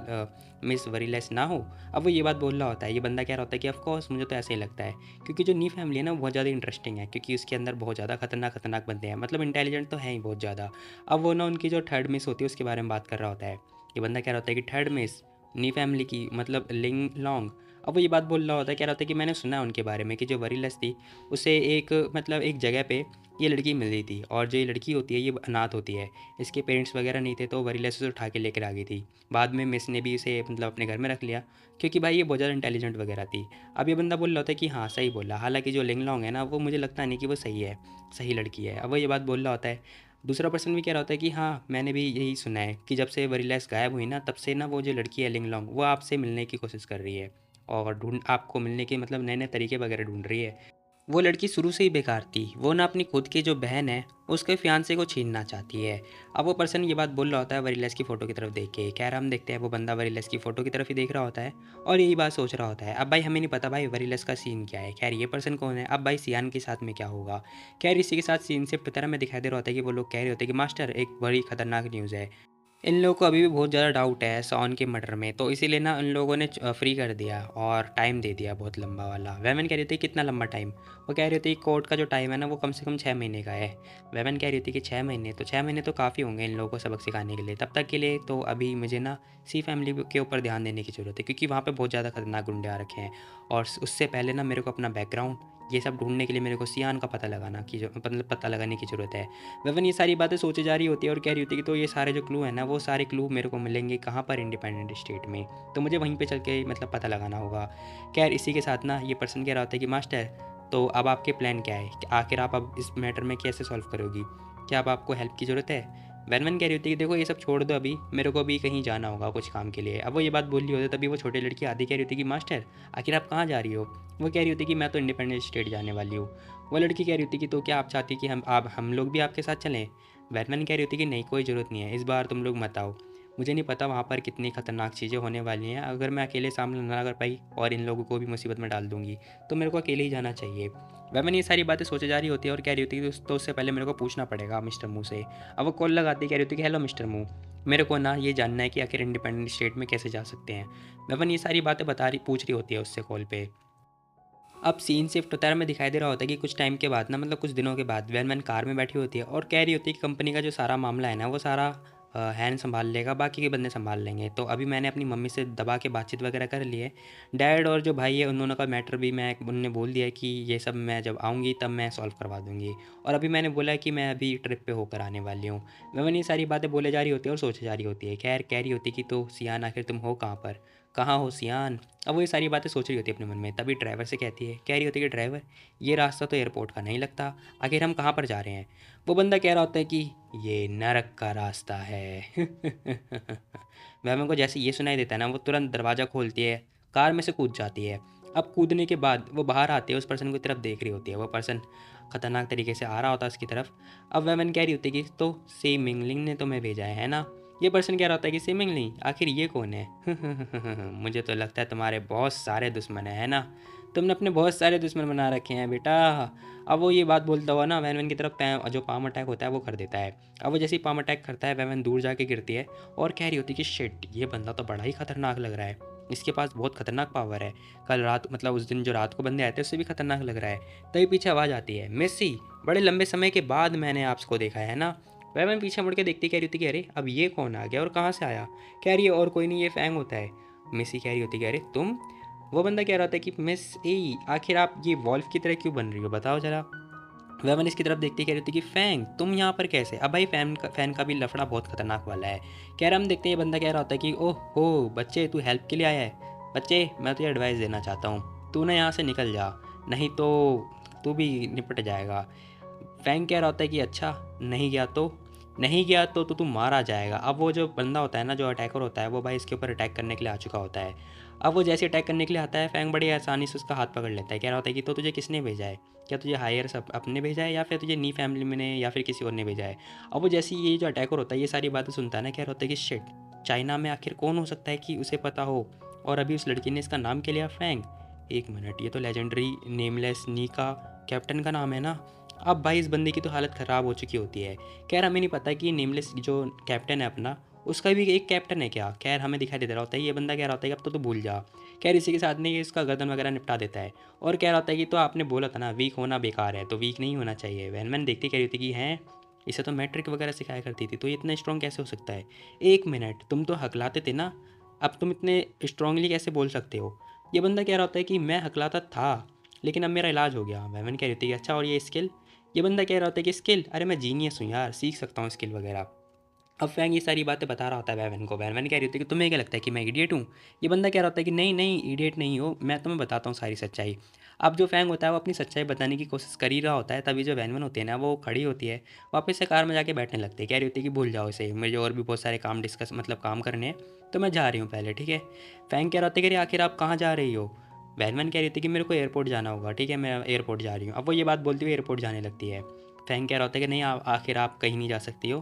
मिस वरीलेस ना हो। अब वो ये बात बोल रहा होता है। ये बंदा कह रहा होता है कि ऑफ कोर्स मुझे तो ऐसे ही लगता है, क्योंकि जो नी फैमिली है ना वो बहुत ज़्यादा इंटरेस्टिंग है, क्योंकि उसके अंदर बहुत ज़्यादा खतरनाक खतरनाक बंदे हैं, मतलब इंटेलिजेंट तो हैं ही बहुत ज़्यादा। अब वो ना उनकी जो थर्ड मिस होती है उसके बारे में बात कर रहा होता है। ये बंदा कह रहा होता है कि थर्ड मिस नी फैमिली की मतलब लिंग लॉन्ग। अब वो ये बात बोल रहा होता है, कह रहा होता है कि मैंने सुना है उनके बारे में कि जो वरीलेस थी उसे एक मतलब एक जगह पे ये लड़की मिल रही थी, और जो ये लड़की होती है ये अनाथ होती है। इसके पेरेंट्स वगैरह नहीं थे, तो वरीलेस उसे उठा के लेकर आ गई थी। बाद में मिस ने भी इसे मतलब अपने घर में रख लिया, क्योंकि भाई ये बहुत ज़्यादा इंटेलिजेंट वगैरह थी। अब ये बंदा बोल रहा होता है कि हाँ सही बोला, हालांकि जो लिंग लॉन्ग है ना वो मुझे लगता नहीं कि वो सही है, सही लड़की है। अब वो ये बात बोल रहा होता है। दूसरा पर्सन भी कह रहा होता है कि हाँ मैंने भी यही सुना है कि जब से वरीलेस गायब हुई ना तब से ना वो जो लड़की है लिंग लॉन्ग वो आपसे मिलने की कोशिश कर रही है, और ढूंढ आपको मिलने के मतलब नए नए तरीके वगैरह ढूंढ रही है। वो लड़की शुरू से ही बेकार थी, वो ना अपनी खुद की जो बहन है उसके फियांसे को छीनना चाहती है। अब वो पर्सन ये बात बोल रहा होता है वरीलेस की फ़ोटो की तरफ देख के। खैर हम देखते हैं वो बंदा वरीलेस की फ़ोटो की तरफ ही देख रहा होता है, और यही बात सोच रहा होता है। अब भाई हमें नहीं पता भाई वरीलेस का सीन क्या है। खैर ये पर्सन कौन है, अब भाई सियान के साथ में क्या होगा। खैर इसी के साथ सीन से तरह में दिखाई दे रहा होता है कि वो लोग कह रहे होते हैं कि मास्टर एक बड़ी खतरनाक न्यूज़ है। इन लोगों को अभी भी बहुत ज़्यादा डाउट है सॉन के मर्डर में, तो इसीलिए ना इन लोगों ने फ्री कर दिया और टाइम दे दिया बहुत लंबा वाला। वेमन कह रही थी कितना लंबा टाइम, वो कह रही थी कोर्ट का जो टाइम है ना वो कम से कम 6 महीने का है। वेमन कह रही थी कि 6 महीने, तो 6 महीने तो काफ़ी होंगे इन लोगों को सबक सिखाने के लिए। तब तक के लिए तो अभी मुझे ना सी फैमिली के ऊपर ध्यान देने की ज़रूरत है, क्योंकि वहाँ पर बहुत ज़्यादा खतरनाक गुंडे आ रखे हैं। और उससे पहले ना मेरे को अपना बैकग्राउंड ये सब ढूंढने के लिए मेरे को सियान का पता लगाना की मतलब पता लगाने की ज़रूरत है। वेवन ये सारी बातें सोचे जा रही होती है और कह रही होती है कि तो ये सारे जो क्लू है ना वो सारे क्लू मेरे को मिलेंगे कहाँ पर, इंडिपेंडेंट स्टेट में, तो मुझे वहीं पे चल के मतलब पता लगाना होगा। खैर इसी के साथ ना ये पर्सन कह रहा होता है कि मास्टर तो अब आपके प्लान क्या है, कि आखिर आप अब इस मैटर में कैसे सॉल्व करोगी, क्या अब आपको हेल्प की ज़रूरत है। वैन वन कह रही होती है कि देखो ये सब छोड़ दो, अभी मेरे को भी कहीं जाना होगा कुछ काम के लिए। अब वो ये बात बोल रही होती है तभी वो छोटी लड़की आधी कह रही होती है कि मास्टर आखिर आप कहाँ जा रही हो। वो कह रही होती है कि मैं तो इंडिपेंडेंट स्टेट जाने वाली हूँ। वो लड़की कह रही होती कि तो क्या आप चाहती कि हम लोग भी आपके साथ चलें। बैटमैन कह रही होती कि नहीं कोई ज़रूरत नहीं है, इस बार तुम लोग मत आओ, मुझे नहीं पता वहाँ पर कितनी खतरनाक चीज़ें होने वाली हैं, अगर मैं अकेले सामना ना कर पाई और इन लोगों को भी मुसीबत में डाल दूंगी तो मेरे को अकेले ही जाना चाहिए। वैमन ये सारी बातें सोचे जा रही होती है और कह रही होती है कि तो उससे पहले मेरे को पूछना पड़ेगा मिस्टर मू से। अब वो कॉल लगाती कह रही होती कि हेलो मिस्टर मू, मेरे को ना ये जानना है कि आखिर इंडिपेंडेंट स्टेट में कैसे जा सकते हैं। वैमन ये सारी बातें बता रही पूछ रही होती है उससे कॉल पे। अब सीन शिफ्ट होता है, हमें दिखाई दे रहा होता है कि कुछ टाइम के बाद ना मतलब कुछ दिनों के बाद वैन कार में बैठी होती है और कह रही होती है कि कंपनी का जो सारा मामला है ना वो सारा हैन संभाल लेगा, बाकी के बंदे संभाल लेंगे। तो अभी मैंने अपनी मम्मी से दबा के बातचीत वगैरह कर ली है। डैड और जो भाई है उन दोनों का मैटर भी मैं उनने बोल दिया है कि ये सब मैं जब आऊँगी तब मैं सॉल्व करवा दूँगी। और अभी मैंने बोला है कि मैं अभी ट्रिप पे होकर आने वाली हूँ। वैन ये सारी बातें बोले जा रही होती है और सोचे जा रही होती है। खैर कह रही होती कि तो सियान आखिर तुम हो कहाँ पर, कहाँ हो सियान। अब वो ये सारी बातें सोच रही होती है अपने मन में, तभी ड्राइवर से कहती है, कह रही होती है कि ड्राइवर ये रास्ता तो एयरपोर्ट का नहीं लगता, आखिर हम कहाँ पर जा रहे हैं। वो बंदा कह रहा होता है कि ये नरक का रास्ता है। वह को जैसे ये सुनाई देता है ना वो तुरंत दरवाज़ा खोलती है, कार में से कूद जाती है। अब कूदने के बाद वो बाहर आती है, उस पर्सन की तरफ देख रही होती है, वो पर्सन खतरनाक तरीके से आ रहा होता है उसकी तरफ। अब वह कह रही होती है कि तो सी मिंगलिंग ने तुम्हें भेजा है ना। ये पर्सन कह रहा होता है कि सिमिंगली आखिर ये कौन है। मुझे तो लगता है तुम्हारे बहुत सारे दुश्मन है ना। तुमने अपने बहुत सारे दुश्मन बना रखे हैं बेटा। अब वो ये बात बोलता हुआ ना वैन वैन की तरफ जो पाम अटैक होता है वो कर देता है। अब वो जैसे ही पाम अटैक करता है वैन वैन दूर जाके गिरती है और कह रही होती है कि शिट, ये बंदा तो बड़ा ही खतरनाक लग रहा है, इसके पास बहुत खतरनाक पावर है। कल रात मतलब उस दिन जो रात को बंदे आए थे उससे भी खतरनाक लग रहा है। तभी पीछे आवाज़ आती है, मेसी, बड़े लंबे समय के बाद मैंने आपको देखा है ना। वह मैं पीछे मुड़ के देखती कह रही होती कि अरे अब ये कौन आ गया और कहाँ से आया। कह रही है और कोई नहीं, ये फैंग होता है। मेसी कह रही होती कि अरे तुम। वो बंदा कह रहा था कि मिस ए, आखिर आप ये वॉल्फ की तरह क्यों बन रही हो, बताओ जरा। वह इसकी तरफ देखती कह रही थी कि फैंग तुम यहाँ पर कैसे। अब भाई फैन का भी लफड़ा बहुत खतरनाक वाला है। कह रहा हम देखते हैं ये बंदा कह रहा होता है कि ओह हो बच्चे, तू हेल्प के लिए आया है। बच्चे, मैं तुझे एडवाइस देना चाहता हूँ, तू ना यहाँ से निकल जा, नहीं तो तू भी निपट जाएगा। फैंग कह रहा होता है कि अच्छा, नहीं गया तो तू मारा जाएगा। अब वो जो बंदा होता है ना, जो अटैकर होता है, वो भाई इसके ऊपर अटैक करने के लिए आ चुका होता है। अब वो जैसे अटैक करने के लिए आता है फैंग बड़ी आसानी से उसका हाथ पकड़ लेता है। कह रहा होता है कि तो तुझे किसने भेजा है, क्या तुझे हायर सब अपने भेजा है या फिर तुझे नी फैमिली में ने या फिर किसी और ने भेजा है। अब वो जैसे ये जो अटैकर होता है ये सारी बातें सुनता है ना, कह रहा होता है कि शिट, चाइना में आखिर कौन हो सकता है कि उसे पता हो, और अभी उस लड़की ने इसका नाम क्या लिया, फैंग। एक मिनट, ये तो लेजेंडरी नेमलेस नी का कैप्टन का नाम है ना। अब भाई इस बंदे की तो हालत ख़राब हो चुकी होती है। खैर हमें नहीं पता कि नेमलेस जो कैप्टन है अपना, उसका भी एक कैप्टन है क्या। खैर हमें दिखाई दे रहा होता है ये बंदा कह रहा होता है कि अब तो भूल जा। खैर इसी के साथ में ये इसका गर्दन वगैरह निपटा देता है और कह रहा होता है कि तो आपने बोला था ना वीक होना बेकार है, तो वीक नहीं होना चाहिए। वैन मैंने देखती कह रही थी कि हैं, इसे तो मैट्रिक वगैरह सिखाया करती थी, तो ये इतना स्ट्रॉन्ग कैसे हो सकता है। एक मिनट, तुम तो हकलाते थे ना, अब तुम इतने स्ट्रांगली कैसे बोल सकते हो। ये बंदा कह रहा होता है कि मैं हकलाता था लेकिन अब मेरा इलाज हो गया। वैन कह रही थी कि अच्छा, और ये स्किल। ये बंदा कह रहा होता है कि स्किल, अरे मैं जीनियस हूँ यार, सीख सकता हूँ स्किल वगैरह। अब फैंग ये सारी बातें बता रहा होता है वैवन को। वैवन कह रही होती है कि तुम्हें क्या लगता है कि मैं इडियट हूँ। ये बंदा कह रहा होता है कि नहीं नहीं, इडियट नहीं हो, मैं तुम्हें बताता हूँ सारी सच्चाई। अब जो फैंग होता है वो अपनी सच्चाई बताने की कोशिश कर ही रहा होता है, तभी जो वैनवन होती है ना वो खड़ी होती है, वापस से कार में जाके बैठने लगती है। कह रही होती है कि भूल जाओ इसे, मुझे और भी बहुत सारे काम डिस्कस मतलब काम करने हैं, तो मैं जा रही हूँ पहले, ठीक है। फैंग कह रहा होता है कि आखिर आप कहाँ जा रही हो। वैनवन कह रही थी कि मेरे को एयरपोर्ट जाना होगा, ठीक है मैं एयरपोर्ट जा रही हूँ। अब वो ये बात बोलती हुई एयरपोर्ट जाने लगती है। फैंग कह रहा होता है कि नहीं, आखिर आप कहीं नहीं जा सकती हो,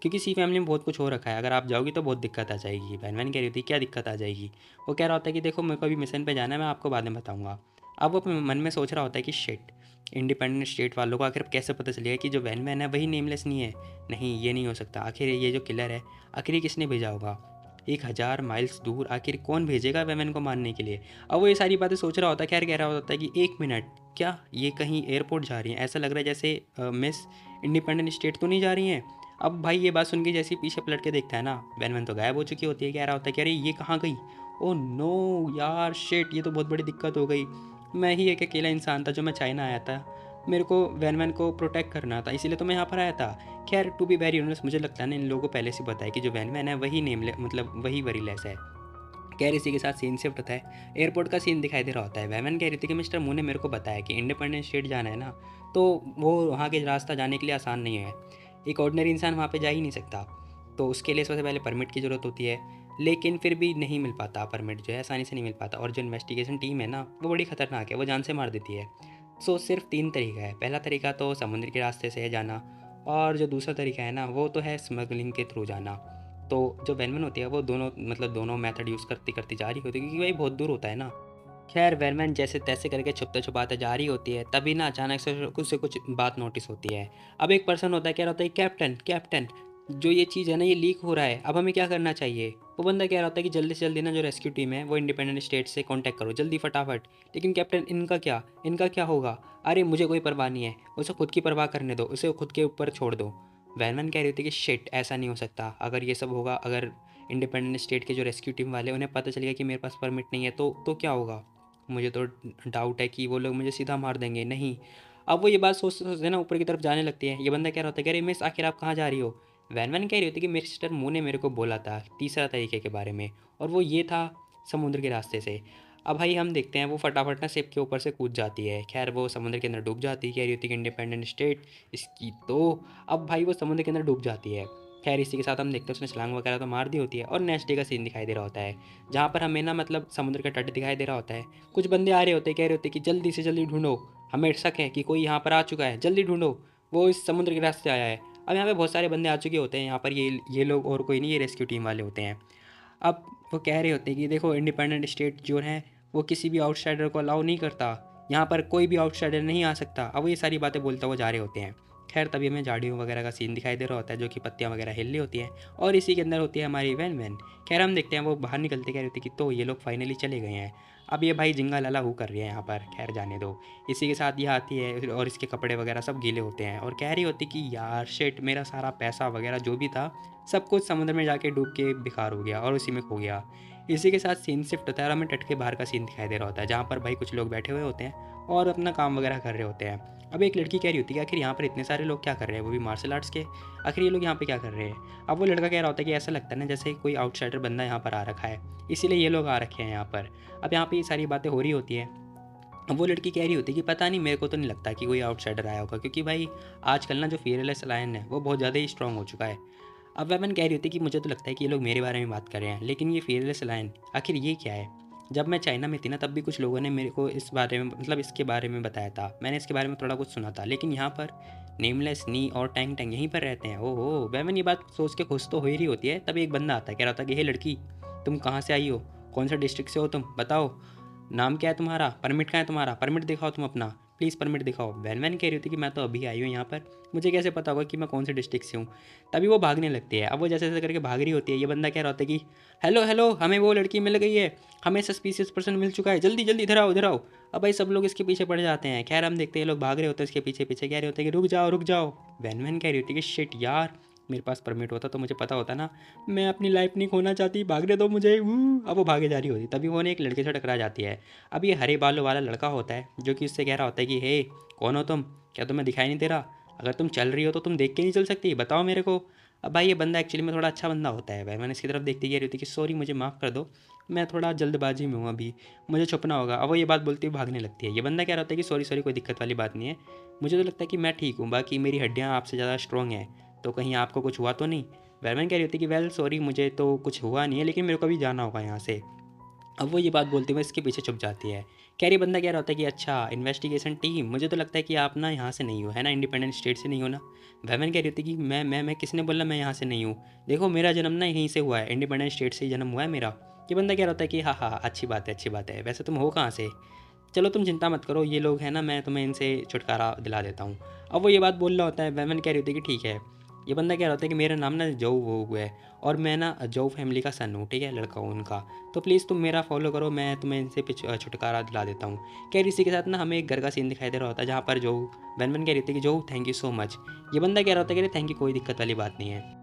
क्योंकि सी फैमिली में बहुत कुछ हो रखा है, अगर आप जाओगी तो बहुत दिक्कत आ जाएगी। बहन बहन कह रही थी क्या दिक्कत आ जाएगी। वो कह रहा होता है कि देखो मेरे को अभी मिशन पे जाना है, मैं आपको बाद में बताऊंगा। अब वो अपने मन में सोच रहा होता है कि शिट, इंडिपेंडेंट स्टेट वालों को आखिर कैसे पता चलेगा कि जो वैन मैन है वही नेमलेस नहीं है। नहीं, ये नहीं हो सकता, आखिर ये जो किलर है आखिर ये किसने भेजा होगा। 1000 माइल्स दूर आखिर कौन भेजेगा वैन को मारने के लिए। अब वो ये सारी बातें सोच रहा होता है। खैर कह रहा होता है कि एक मिनट, क्या ये कहीं एयरपोर्ट जा रही हैं, ऐसा लग रहा है जैसे मिस इंडिपेंडेंट स्टेट तो नहीं जा रही हैं। अब भाई ये बात सुन के जैसे ही पीछे पलट के देखता है ना, वैन वैन तो गायब हो चुकी होती है। कह रहा होता है कि अरे ये कहाँ गई। ओ नो यार, शिट, ये तो बहुत बड़ी दिक्कत हो गई। मैं ही एक अकेला इंसान था जो मैं चाइना आया था, मेरे को वैन वैन को प्रोटेक्ट करना था, इसीलिए तो मैं यहाँ पर आया था। खैर टू बी वेरी ऑनेस्ट, मुझे लगता है ना इन लोगों को पहले से पता है कि जो वैन वैन है वही मतलब वही वरीलेस है। खैर इसी के साथ सीन शिफ्ट होता है, एयरपोर्ट का सीन दिखाई दे रहा होता है। वैमन कह रही थी कि मिस्टर मू ने मेरे को बताया कि इंडिपेंडेंट स्टेट जाना है ना, तो वो वहाँ के रास्ता जाने के लिए आसान नहीं है, एक ऑर्डिनरी इंसान वहाँ पे जा ही नहीं सकता, तो उसके लिए सबसे पहले परमिट की ज़रूरत होती है। लेकिन फिर भी नहीं मिल पाता, परमिट जो है आसानी से नहीं मिल पाता, और जो इन्वेस्टिगेशन टीम है ना वो बड़ी ख़तरनाक है, वो जान से मार देती है। सो सिर्फ 3 तरीका है। पहला तरीका तो समुद्र के रास्ते से है जाना, और जो दूसरा तरीका है ना वो तो है स्मगलिंग के थ्रू जाना। तो जो वैनमैन होती है वो दोनों मतलब दोनों मेथड यूज़ करती करती जा रही होती है, क्योंकि भाई बहुत दूर होता है ना। खैर वैनमैन जैसे तैसे करके छुपते छुपाते जा रही होती है, तभी ना अचानक से कुछ बात नोटिस होती है। अब एक पर्सन होता है, कह रहा होता है कैप्टन कैप्टन, जो ये चीज़ है ना ये लीक हो रहा है, अब हमें क्या करना चाहिए। वो बंदा कह रहा होता है कि जल्दी से जल्दी ना जो रेस्क्यू टीम है वो इंडिपेंडेंट स्टेट से कांटेक्ट करो, जल्दी फटाफट। लेकिन कैप्टन इनका क्या होगा। अरे मुझे कोई परवाह नहीं है, उसे खुद की परवाह करने दो, उसे खुद के ऊपर छोड़ दो। वैनमैन कह रही थी कि शिट, ऐसा नहीं हो सकता, अगर ये सब होगा, अगर इंडिपेंडेंट स्टेट के जो रेस्क्यू टीम वाले उन्हें पता चलेगा कि मेरे पास परमिट नहीं है, तो क्या होगा। मुझे तो डाउट है कि वो लोग मुझे सीधा मार देंगे। नहीं, अब वो ये बात सोचते सोचते ना ऊपर की तरफ जाने लगती है। ये बंदा कह रहा होता है कि अरे मिस, आखिर आप कहाँ जा रही हो। वैन वैन कह रही होती है कि मिस्टर मू ने मेरे को बोला था तीसरा तरीके के बारे में, और वो ये था समुद्र के रास्ते से। अब भाई हम देखते हैं वो फटाफट ना शिप के ऊपर से कूद जाती है। खैर वो समुद्र के अंदर डूब जाती है। कह रही होती है कि इंडिपेंडेंट स्टेट इसकी तो। अब भाई वो समुद्र के अंदर डूब जाती है। खैर इसी के साथ हम देखते हैं उसने छलांग वगैरह तो मार दी होती है, और नेक्स्ट डे का सीन दिखाई दे रहा होता है, जहाँ पर हमें ना मतलब समुद्र का तट दिखाई दे रहा होता है। कुछ बंदे आ रहे होते हैं, कह रहे होते हैं कि जल्दी से जल्दी ढूंढो, हमें शक है कि कोई यहाँ पर आ चुका है, जल्दी ढूंढो, वो इस समुद्र के रास्ते आया है। अब यहाँ पे बहुत सारे बंदे आ चुके होते हैं यहाँ पर, ये लोग और कोई नहीं, ये रेस्क्यू टीम वाले होते हैं। अब वो कह रहे होते हैं कि देखो इंडिपेंडेंट स्टेट जो है वो किसी भी आउटसाइडर को अलाउ नहीं करता, यहाँ पर कोई भी आउटसाइडर नहीं आ सकता। अब वो ये सारी बातें बोलते हुए जा रहे होते हैं। खैर तभी हमें झाड़ियों वगैरह का सीन दिखाई दे रहा होता है, जो कि पत्तियाँ वगैरह हिल रही होती हैं, और इसी के अंदर होती है हमारी वैन वैन। खैर हम देखते हैं वो बाहर निकलते कह रही होती कि तो ये लोग फाइनली चले गए हैं। अब ये भाई जिंगा लाला हू कर रही है यहाँ पर, खैर जाने दो। इसी के साथ ये आती है और इसके कपड़े वगैरह सब गीले होते हैं, और कह रही होती कि यार शिट, मेरा सारा पैसा वगैरह जो भी था सब कुछ समुद्र में जाके डूब के बेकार हो गया और उसी में खो गया। इसी के साथ सीन शिफ्ट होता है और हमें तट के बाहर का सीन दिखाई दे रहा होता है, जहाँ पर भाई कुछ लोग बैठे हुए होते हैं और अपना काम वगैरह कर रहे होते हैं। अब एक लड़की कह रही होती है कि आखिर यहाँ पर इतने सारे लोग क्या कर रहे हैं, वो भी मार्शल आर्ट्स के, आखिर ये लोग यहाँ पे क्या कर रहे हैं। अब वो लड़का कह रहा होता है कि ऐसा लगता है ना जैसे कोई आउटसाइडर बंदा यहाँ पर आ रखा है, इसीलिए ये लोग आ रखे हैं यहाँ पर। अब यहाँ पे ये सारी बातें हो रही होती हैं। अब वो लड़की कह रही होती है कि पता नहीं, मेरे को तो नहीं लगता कि कोई आउटसाइडर आया होगा, क्योंकि भाई आजकल ना जो फीयरलेस लायन है वो बहुत ज़्यादा ही स्ट्रांग हो चुका है। अब वेमन कह रही होती है कि मुझे तो लगता है कि ये लोग मेरे बारे में बात कर रहे हैं, लेकिन ये फीयरलेस लायन आखिर ये क्या है। जब मैं चाइना में थी ना, तब भी कुछ लोगों ने मेरे को इस बारे में मतलब इसके बारे में बताया था, मैंने इसके बारे में थोड़ा कुछ सुना था, लेकिन यहाँ पर नेमलेस नी और टैंग टैंग यहीं पर रहते हैं। ओहो, वेमन ये बात सोच के खुश तो हो ही रही होती है। तभी एक बंदा आता है, कह रहा होता है कि हे लड़की, तुम कहाँ से आई हो, कौन सा डिस्ट्रिक्ट से हो तुम, बताओ नाम क्या है तुम्हारा, परमिट कहाँ है तुम्हारा, परमिट दिखाओ तुम अपना, प्लीज़ परमिट दिखाओ। वैन वैन कह रही थी कि मैं तो अभी आई हूँ यहाँ पर, मुझे कैसे पता होगा कि मैं कौन से डिस्ट्रिक्ट से हूँ। तभी वो भागने लगती है। अब वो जैसे जैसे करके भाग रही होती है, ये बंदा कह रहा होता है कि हेलो हेलो, हमें वो लड़की मिल गई है, हमें सस्पिशियस पर्सन मिल चुका है, जल्दी जल्दी इधर आओ इधर आओ। अब भाई सब लोग इसके पीछे पड़ जाते हैं। खैर हम देखते हैं लोग भाग रहे होते हैं इसके पीछे पीछे, कह रहे होते हैं कि रुक जाओ रुक जाओ। वैन वैन कह रही होती है कि शिट यार, मेरे पास परमिट होता तो मुझे पता होता ना, मैं अपनी लाइफ नहीं खोना चाहती, भागने दो मुझे। अब वो भागे जा रही होती, तभी वो ने एक लड़के से टकरा जाती है। अब ये हरे बालों वाला लड़का होता है, जो कि उससे कह रहा होता है कि हे कौन हो तुम, क्या तुम्हें दिखाई नहीं दे रहा, अगर तुम चल रही हो तो तुम देख के नहीं चल सकती, बताओ मेरे को। अब भाई ये बंदा एक्चुअली में थोड़ा अच्छा बंदा होता है। भाई मैंने इसकी तरफ देखती कह रही होती कि सॉरी मुझे माफ़ कर दो, मैं थोड़ा जल्दबाजी में हूँ अभी, मुझे छुपना होगा। अब वो ये बात बोलती हुई भागने लगती है। ये बंदा कह रहा होता है कि सॉरी सॉरी, कोई दिक्कत वाली बात नहीं है, मुझे तो लगता है कि मैं ठीक हूँ, बाकी मेरी हड्डियाँ आपसे ज़्यादा स्ट्रॉन्ग हैं, तो कहीं आपको कुछ हुआ तो नहीं। वेलमैन कह रही होती कि वेल सॉरी, मुझे तो कुछ हुआ नहीं है, लेकिन मेरे को भी जाना होगा यहाँ से। अब वो ये बात बोलते हुए इसके पीछे छुप जाती है। कैरी बंदा कह रहा होता है कि अच्छा इन्वेस्टिगेशन टीम, मुझे तो लगता है कि आप ना यहाँ से नहीं हो, है ना, इंडिपेंडेंट स्टेट से नहीं हो ना। वेमन कह रही होती कि मैं किसने बोला मैं यहाँ से नहीं हूँ, देखो मेरा जन्म ना यहीं से हुआ है, इंडिपेंडेंट स्टेट से ही जन्म हुआ है मेरा। ये बंदा कह रहा होता है कि हाँ हाँ अच्छी बात है अच्छी बात है, वैसे तुम हो कहाँ से, चलो तुम चिंता मत करो, ये लोग हैं ना, मैं तुम्हें इनसे छुटकारा दिला देता हूँ। अब वो ये बात बोल रहा होता है। वेमन कह रही होती है कि ठीक है। ये बंदा कह रहा होता है कि मेरा नाम ना जो वो है, और मैं ना जो फैमिली का सन हूँ, ठीक है, लड़का हूँ उनका, तो प्लीज़ तुम मेरा फॉलो करो, मैं तुम्हें इनसे छुटकारा दिला देता हूँ। कह रही इसी के साथ ना हमें एक घर का सीन दिखाई दे रहा होता है, जहाँ पर जो वेन कह रही थी कि जो थैंक यू सो मच। ये बंदा कह रहा होता है कि थैंक यू, कोई दिक्कत वाली बात नहीं है,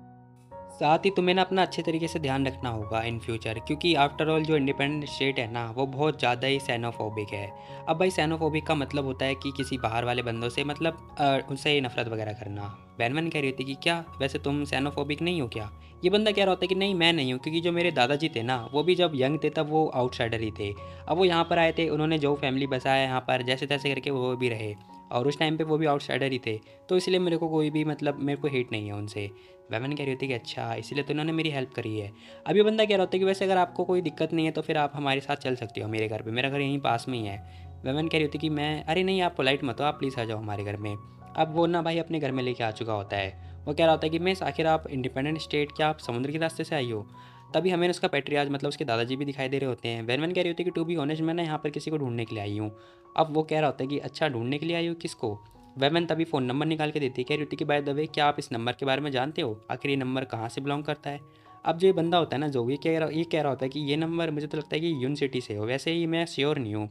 साथ ही तुम्हें ना अपना अच्छे तरीके से ध्यान रखना होगा इन फ्यूचर, क्योंकि आफ्टर ऑल जो इंडिपेंडेंट स्टेट है ना वो बहुत ज़्यादा ही सैनोफोबिक है। अब भाई सैनोफोबिक का मतलब होता है कि किसी बाहर वाले बंदों से मतलब उनसे नफरत वगैरह करना। बैनवन कह रही थी कि क्या वैसे तुम सैनोफोबिक नहीं हो क्या। ये बंदा कह रहा होता है कि नहीं मैं नहीं हूँ, क्योंकि जो मेरे दादाजी थे ना वो भी जब यंग थे तब वो आउटसाइडर ही थे। अब वो यहाँ पर आए थे, उन्होंने जो फैमिली बसाया यहाँ पर, जैसे तैसे करके वो भी रहे, और उस टाइम पे वो भी आउटसाइडर ही थे, तो इसलिए मेरे को कोई भी मतलब मेरे को हेट नहीं है उनसे। वेमन कह रही होती है कि अच्छा इसलिए तो उन्होंने मेरी हेल्प करी है। अभी बंदा कह रहा होता है कि वैसे अगर आपको कोई दिक्कत नहीं है तो फिर आप हमारे साथ चल सकते हो मेरे घर पे, मेरा घर यहीं पास में ही है। वेमन कह रही होती कि मैं, अरे नहीं आप पोलाइट मत हो, आप प्लीज़ आ जाओ हमारे घर में। अब वो ना भाई अपने घर में लेके आ चुका होता है। वो कह रहा होता है कि मिस आखिर आप इंडिपेंडेंट स्टेट, क्या आप समुद्र के रास्ते से आई हो। तभी हमें उसका पैट्रियाज मतलब उसके दादाजी भी दिखाई दे रहे होते हैं। वेनवन कह रही होती है कि टू बी ऑनेस्ट मैं ना यहाँ पर किसी को ढूंढने के लिए आई हूँ। अब वो कह रहा होता है कि अच्छा ढूंढने के लिए आई हो, किसको। वेमन तभी फ़ोन नंबर निकाल के देती है, कह रही होती कि बाय द वे क्या आप इस नंबर के बारे में जानते हो, आखिर ये नंबर कहाँ से बिलोंग करता है। अब जो ये बंदा होता है ना, जो ये कह रहा होता है कि ये नंबर मुझे तो लगता है कि यून सिटी से हो, वैसे ही मैं श्योर नहीं हूँ।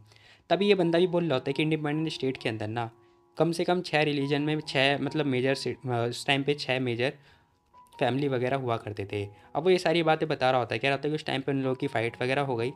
तभी ये बंदा भी बोल रहा होता है कि इंडिपेंडेंट स्टेट के अंदर ना कम से कम 6 रिलीजन में 6 मतलब मेजर उस टाइम पे 6 मेजर फैमिली वगैरह हुआ करते थे। अब वो ये सारी बातें बता रहा होता है, कह रहा होता है कि उस टाइम पे उन लोगों की फ़ाइट वगैरह हो गई।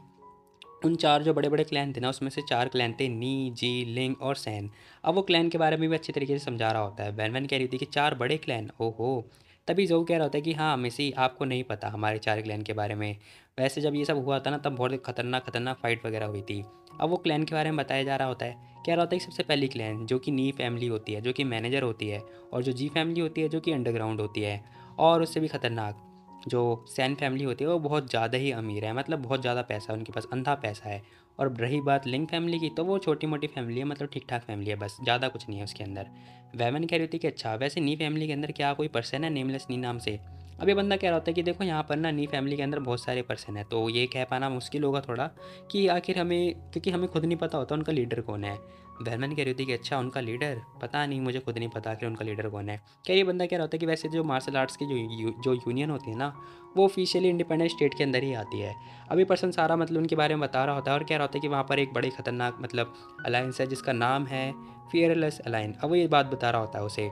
उन 4 जो बड़े-बड़े क्लैन थे ना, उसमें से 4 क्लैन थे नी, जी, लिंग और सैन। अब वो क्लैन के बारे में भी अच्छे तरीके से समझा रहा होता है। वैन-वैन कह रही थी कि 4 बड़े क्लैन, ओहो! तभी ज़ोऊ कह रहा होता है कि हाँ, मिसी आपको नहीं पता हमारे 4 क्लैन के बारे में। वैसे जब ये सब हुआ था ना तब बहुत खतरनाक फ़ाइट वगैरह हुई थी। अब वो क्लैन के बारे में बताया जा रहा होता है। कह रहा होता है कि सबसे पहली क्लैन जो कि नी फैमिली होती है, जो कि मैनेजर होती है, और जो जी फैमिली होती है, जो कि अंडरग्राउंड होती है, और उससे भी खतरनाक जो सैन फैमिली होती है वो बहुत ज़्यादा ही अमीर है, मतलब बहुत ज़्यादा पैसा है उनके पास, अंधा पैसा है। और रही बात लिंग फैमिली की, तो वो छोटी मोटी फैमिली है, मतलब ठीक ठाक फैमिली है, बस ज़्यादा कुछ नहीं है उसके अंदर। वैमन कह रही थी कि अच्छा वैसे नी फैमिली के अंदर क्या कोई पर्सन है नेमलेस नी नाम से। अब ये बंदा कह रहा होता है कि देखो यहाँ पर ना नी फैमिली के अंदर बहुत सारे पर्सन है, तो ये कह पाना मुश्किल होगा थोड़ा कि आखिर हमें, क्योंकि हमें खुद नहीं पता होता उनका लीडर कौन है। वहमन कह रही होती कि अच्छा उनका लीडर पता नहीं, मुझे खुद नहीं पता कि उनका लीडर कौन है। क्या ये बंदा कह रहा होता है कि वैसे जो मार्शल आर्ट्स की जो यूनियन होती है ना, वो ऑफिशियली इंडिपेंडेंट स्टेट के अंदर ही आती है। अभी पर्सन सारा मतलब उनके बारे में बता रहा होता है और कह रहा होता है कि वहाँ पर एक बड़ी खतरनाक मतलब अलायंस है जिसका नाम है फियरलेस अलाइन। अब वो ये बात बता रहा होता है उसे,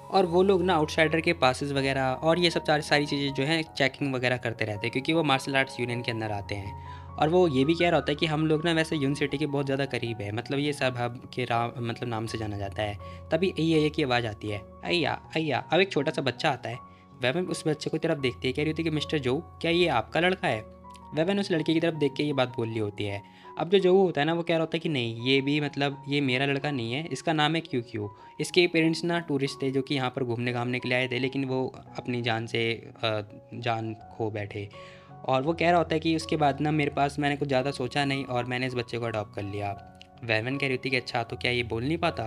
और वो लोग ना आउटसाइडर के पासेस वगैरह और ये सब सारी चीज़ें जो हैं चेकिंग वगैरह करते रहते हैं, क्योंकि वो मार्शल आर्ट्स यूनियन के अंदर आते हैं। और वो ये भी कह रहा होता है कि हम लोग ना वैसे यूनिवर्सिटी के बहुत ज़्यादा करीब है, मतलब ये सब हब के मतलब नाम से जाना जाता है। तभी अय्या की आवाज़ आती है, अय्या अय्या। अब एक छोटा सा बच्चा आता है। वह उस बच्चे को तरफ देखती है, कह रही होती है कि मिस्टर जो, क्या ये आपका लड़का है? वह उस लड़के की तरफ देख के ये बात बोल रही होती है। अब जो होता है ना, वो कह रहा होता है कि नहीं, ये भी मतलब ये मेरा लड़का नहीं है, इसका नाम है क्यू क्यू। इसके पेरेंट्स ना टूरिस्ट थे जो कि यहाँ पर घूमने घामने के लिए आए थे, लेकिन वो अपनी जान से जान खो बैठे। और वो कह रहा होता है कि उसके बाद ना मेरे पास, मैंने कुछ ज़्यादा सोचा नहीं और मैंने इस बच्चे को अडॉप्ट कर लिया। वैवन कह रही थी कि अच्छा, तो क्या ये बोल नहीं पाता?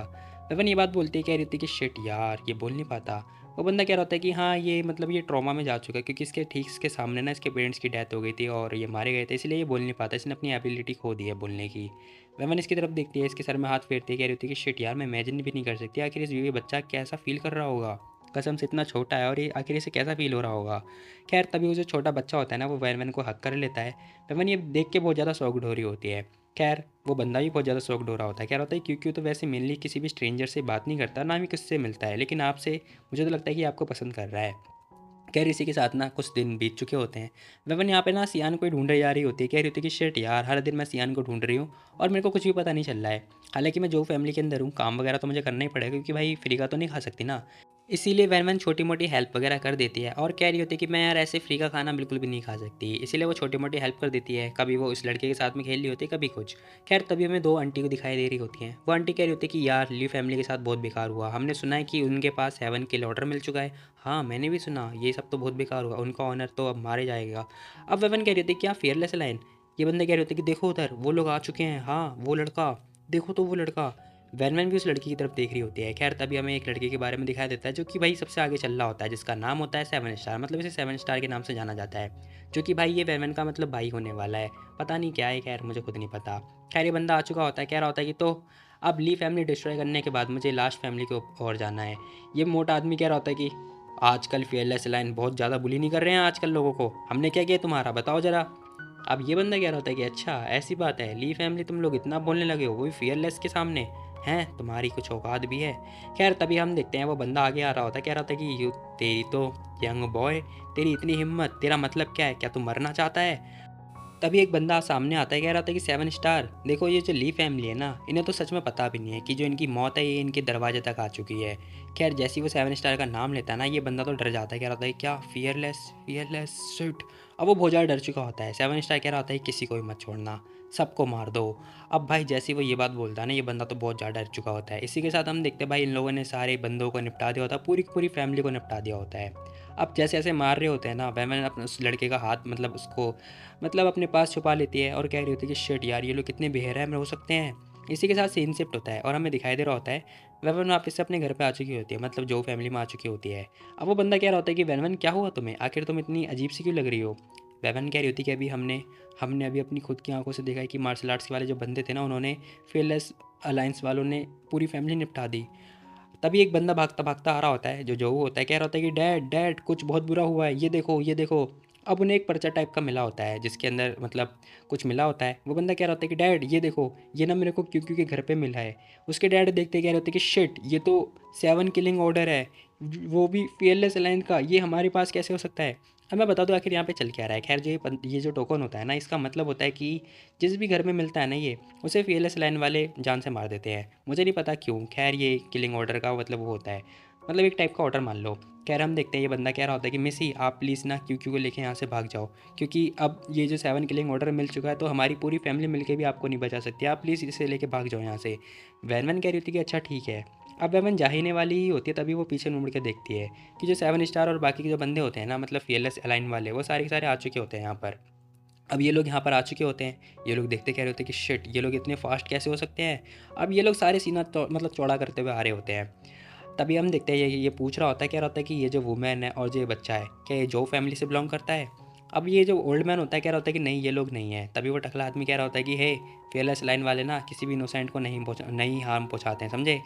वैवन ये बात बोलती है, कह रही थी कि शिट यार, ये बोल नहीं पाता। वो बंदा कह रहा होता है कि हाँ, ये मतलब ये ट्रॉमा में जा चुका है, क्योंकि इसके ठीक इसके सामने ना इसके पेरेंट्स की डेथ हो गई थी और ये मारे गए थे, इसलिए ये बोल नहीं पाता, इसने अपनी एबिलिटी खो दी है बोलने की। वैवन इसकी तरफ देखती है, इसके सर में हाथ फेरती है, कह रही होती है कि शिट यार, मैं इमेजिन भी नहीं कर सकती आखिर ये बच्चा कैसा फील कर रहा होगा। कसम से इतना छोटा है और ये आखिर इसे कैसा फील हो रहा होगा। खैर तभी वो जो छोटा बच्चा होता है ना, वो वैवन को हक कर लेता है। वैवन ये देख के बहुत ज़्यादा शॉक्ड हो रही होती है। खैर वो बंदा भी बहुत ज़्यादा शॉक्ड हो रहा होता है, कह रहा होता है क्योंकि तो वैसे मेनली किसी भी स्ट्रेंजर से बात नहीं करता, ना ही किससे मिलता है, लेकिन आपसे मुझे तो लगता है कि आपको पसंद कर रहा है। खैर इसी के साथ ना कुछ दिन बीत चुके होते हैं। वैवन यहाँ पे ना सियान को ढूंढे जा रही होती है, कह रही होती है कि शिट यार, हर दिन मैं सियान को ढूंढ रही हूँ और मेरे को कुछ भी पता नहीं चल रहा है। हालांकि मैं जो फैमिली के अंदर हूँ, काम वगैरह तो मुझे करना ही पड़ेगा, क्योंकि भाई फ्री का तो नहीं खा सकती ना। इसीलिए वैन छोटी मोटी हेल्प वगैरह कर देती है और कह रही होती है कि मैं यार ऐसे फ्री का खाना बिल्कुल भी नहीं खा सकती, इसीलिए वो छोटी मोटी हेल्प कर देती है। कभी वो इस लड़के के साथ में खेल रही होती है, कभी कुछ। खैर तभी हमें दो आंटी को दिखाई दे रही होती हैं। वो आंटी कह रही होती है कि यार ली फैमिली के साथ बहुत बेकार हुआ, हमने सुना है कि उनके पास 7 किल ऑर्डर मिल चुका है। हाँ मैंने भी सुना, ये सब तो बहुत बेकार हुआ, उनका ऑनर तो अब मारे जाएगा। अब वेवन कह रही होती है क्या फेयरलेस लाइन। ये बंदे कह रहे होते कि देखो उधर वो लोग आ चुके हैं, हाँ वो लड़का, देखो तो वो लड़का। वैन भी उस लड़की की तरफ देख रही होती है। खैर तभी हमें एक लड़के के बारे में दिखाई देता है जो कि भाई सबसे आगे चल रहा होता है, जिसका नाम होता है 7 स्टार, मतलब इसे 7 स्टार के नाम से जाना जाता है, जो कि भाई ये वैन का मतलब भाई होने वाला है। पता नहीं क्या है, खैर मुझे खुद नहीं पता। खैर ये बंदा आ चुका होता है, कह रहा होता है कि तो अब ली फैमिली डिस्ट्रॉय करने के बाद मुझे लास्ट फैमिली को और जाना है। ये मोटा आदमी कह रहा होता है कि आजकल फेयरलेस लाइन बहुत ज़्यादा बुली नहीं कर रहे हैं आजकल लोगों को, हमने क्या किया तुम्हारा, बताओ ज़रा। अब ये बंदा कह रहा होता है कि अच्छा ऐसी बात है, ली फैमिली तुम लोग इतना बोलने लगे हो, वो भी फेयरलेस के सामने हैं, तुम्हारी कुछ औकात भी है। खैर तभी हम देखते हैं वो बंदा आगे आ रहा होता है, कह रहा होता है कि यू तेरी तो यंग बॉय, तेरी इतनी हिम्मत, तेरा मतलब क्या है, क्या तू मरना चाहता है? तभी एक बंदा सामने आता है, कह रहा था कि 7 स्टार देखो, ये जो ली फैमिली है ना, इन्हें तो सच में पता भी नहीं है कि जो इनकी मौत है ये इनके दरवाजे तक आ चुकी है। खैर जैसे ही वो 7 स्टार का नाम लेता है ना, ये बंदा तो डर जाता है, कह रहा था क्या फियरलेस फियरलेस शिट। अब वो बहुत ज़्यादा डर चुका होता है। 7 स्टार कह रहा होता है किसी को भी मत छोड़ना, सबको मार दो। अब भाई जैसे ही वो ये बात बोलता है ना, ये बंदा तो बहुत ज़्यादा डर चुका होता है। इसी के साथ हम देखते हैं भाई इन लोगों ने सारे बंदों को निपटा दिया होता है, पूरी पूरी फैमिली को निपटा दिया होता है। अब जैसे ऐसे मार रहे होते हैं ना, वह अपने उस लड़के का हाथ मतलब उसको मतलब अपने पास छुपा लेती है और कह रही होती है कि शिट यार, ये लोग कितने बेरहम हो सकते हैं। इसी के साथ सीन शिफ्ट होता है और हमें दिखाई दे रहा होता है वैवन वापस से अपने घर पे आ चुकी होती है, मतलब जो फैमिली में आ चुकी होती है। अब वो बंदा कह रहा होता है कि वैवन क्या हुआ तुम्हें, आखिर तुम इतनी अजीब सी क्यों लग रही हो? वैवन कह रही होती है कि अभी हमने हमने अभी अपनी खुद की आंखों से देखा है कि मार्शल आर्ट्स वाले जो बंदे थे ना, उन्होंने फेयरलेस अलायंस वालों ने पूरी फैमिली निपटा दी। तभी एक बंदा भागता भागता आ रहा होता है, जो होता है, कह रहा होता है कि डैड डैड कुछ बहुत बुरा हुआ है, ये देखो ये देखो। अब उन्हें एक पर्चा टाइप का मिला होता है जिसके अंदर मतलब कुछ मिला होता है। वो बंदा कह रहा होता है कि डैड ये देखो, ये ना मेरे को क्यों क्यों के घर पे मिला है। उसके डैड देखते कह रहे होते हैं कि शिट, ये तो 7 किलिंग ऑर्डर है, वो भी फेयरलेस अलायंस का, ये हमारे पास कैसे हो सकता है? अब मैं बता दूं आखिर यहाँ पे चल क्या रहा है। खैर जो ये जो टोकन होता है ना, इसका मतलब होता है कि जिस भी घर में मिलता है ना ये, उसे फेयरलेस लाइन वाले जान से मार देते हैं, मुझे नहीं पता क्यों। खैर ये किलिंग ऑर्डर का मतलब वो होता है, मतलब एक टाइप का ऑर्डर मान लो। खैर हम देखते हैं ये बंदा कह रहा होता है कि मिसी आप प्लीज़ ना क्यू क्यू को लेके यहाँ से भाग जाओ, क्योंकि अब ये जो 7 किलिंग ऑर्डर मिल चुका है तो हमारी पूरी फैमिली मिलके भी आपको नहीं बचा सकती, आप प्लीज़ इसे लेके भाग जाओ यहाँ से। वैन कह रही होती है कि अच्छा ठीक है। अब वैन जाहिने वाली ही होती है, तभी वो पीछे मुड़ के देखती है कि जो 7 स्टार और बाकी के जो बंदे होते हैं ना, मतलब फेयरलेस अलाइन वाले, वो सारे के सारे आ चुके होते हैं यहाँ पर। अब ये लोग यहाँ पर आ चुके होते हैं। ये लोग देखते कह रहे होते हैं कि शिट, ये लोग इतने फास्ट कैसे हो सकते हैं। अब ये लोग सारे सीना मतलब चौड़ा करते हुए आ रहे होते हैं। तभी हम देखते हैं ये पूछ रहा होता है, कह रहा होता है कि ये जो वुमेन है और जो ये बच्चा है, क्या ये जो फैमिली से बिलोंग करता है? अब ये जो ओल्ड मैन होता है कह रहा होता है कि नहीं, ये लोग नहीं है। तभी वो टकला आदमी कह रहा होता है कि हे, फेयरलेस लाइन वाले ना किसी भी इनोसेंट को नहीं हार्म पहुँचाते हैं, समझे?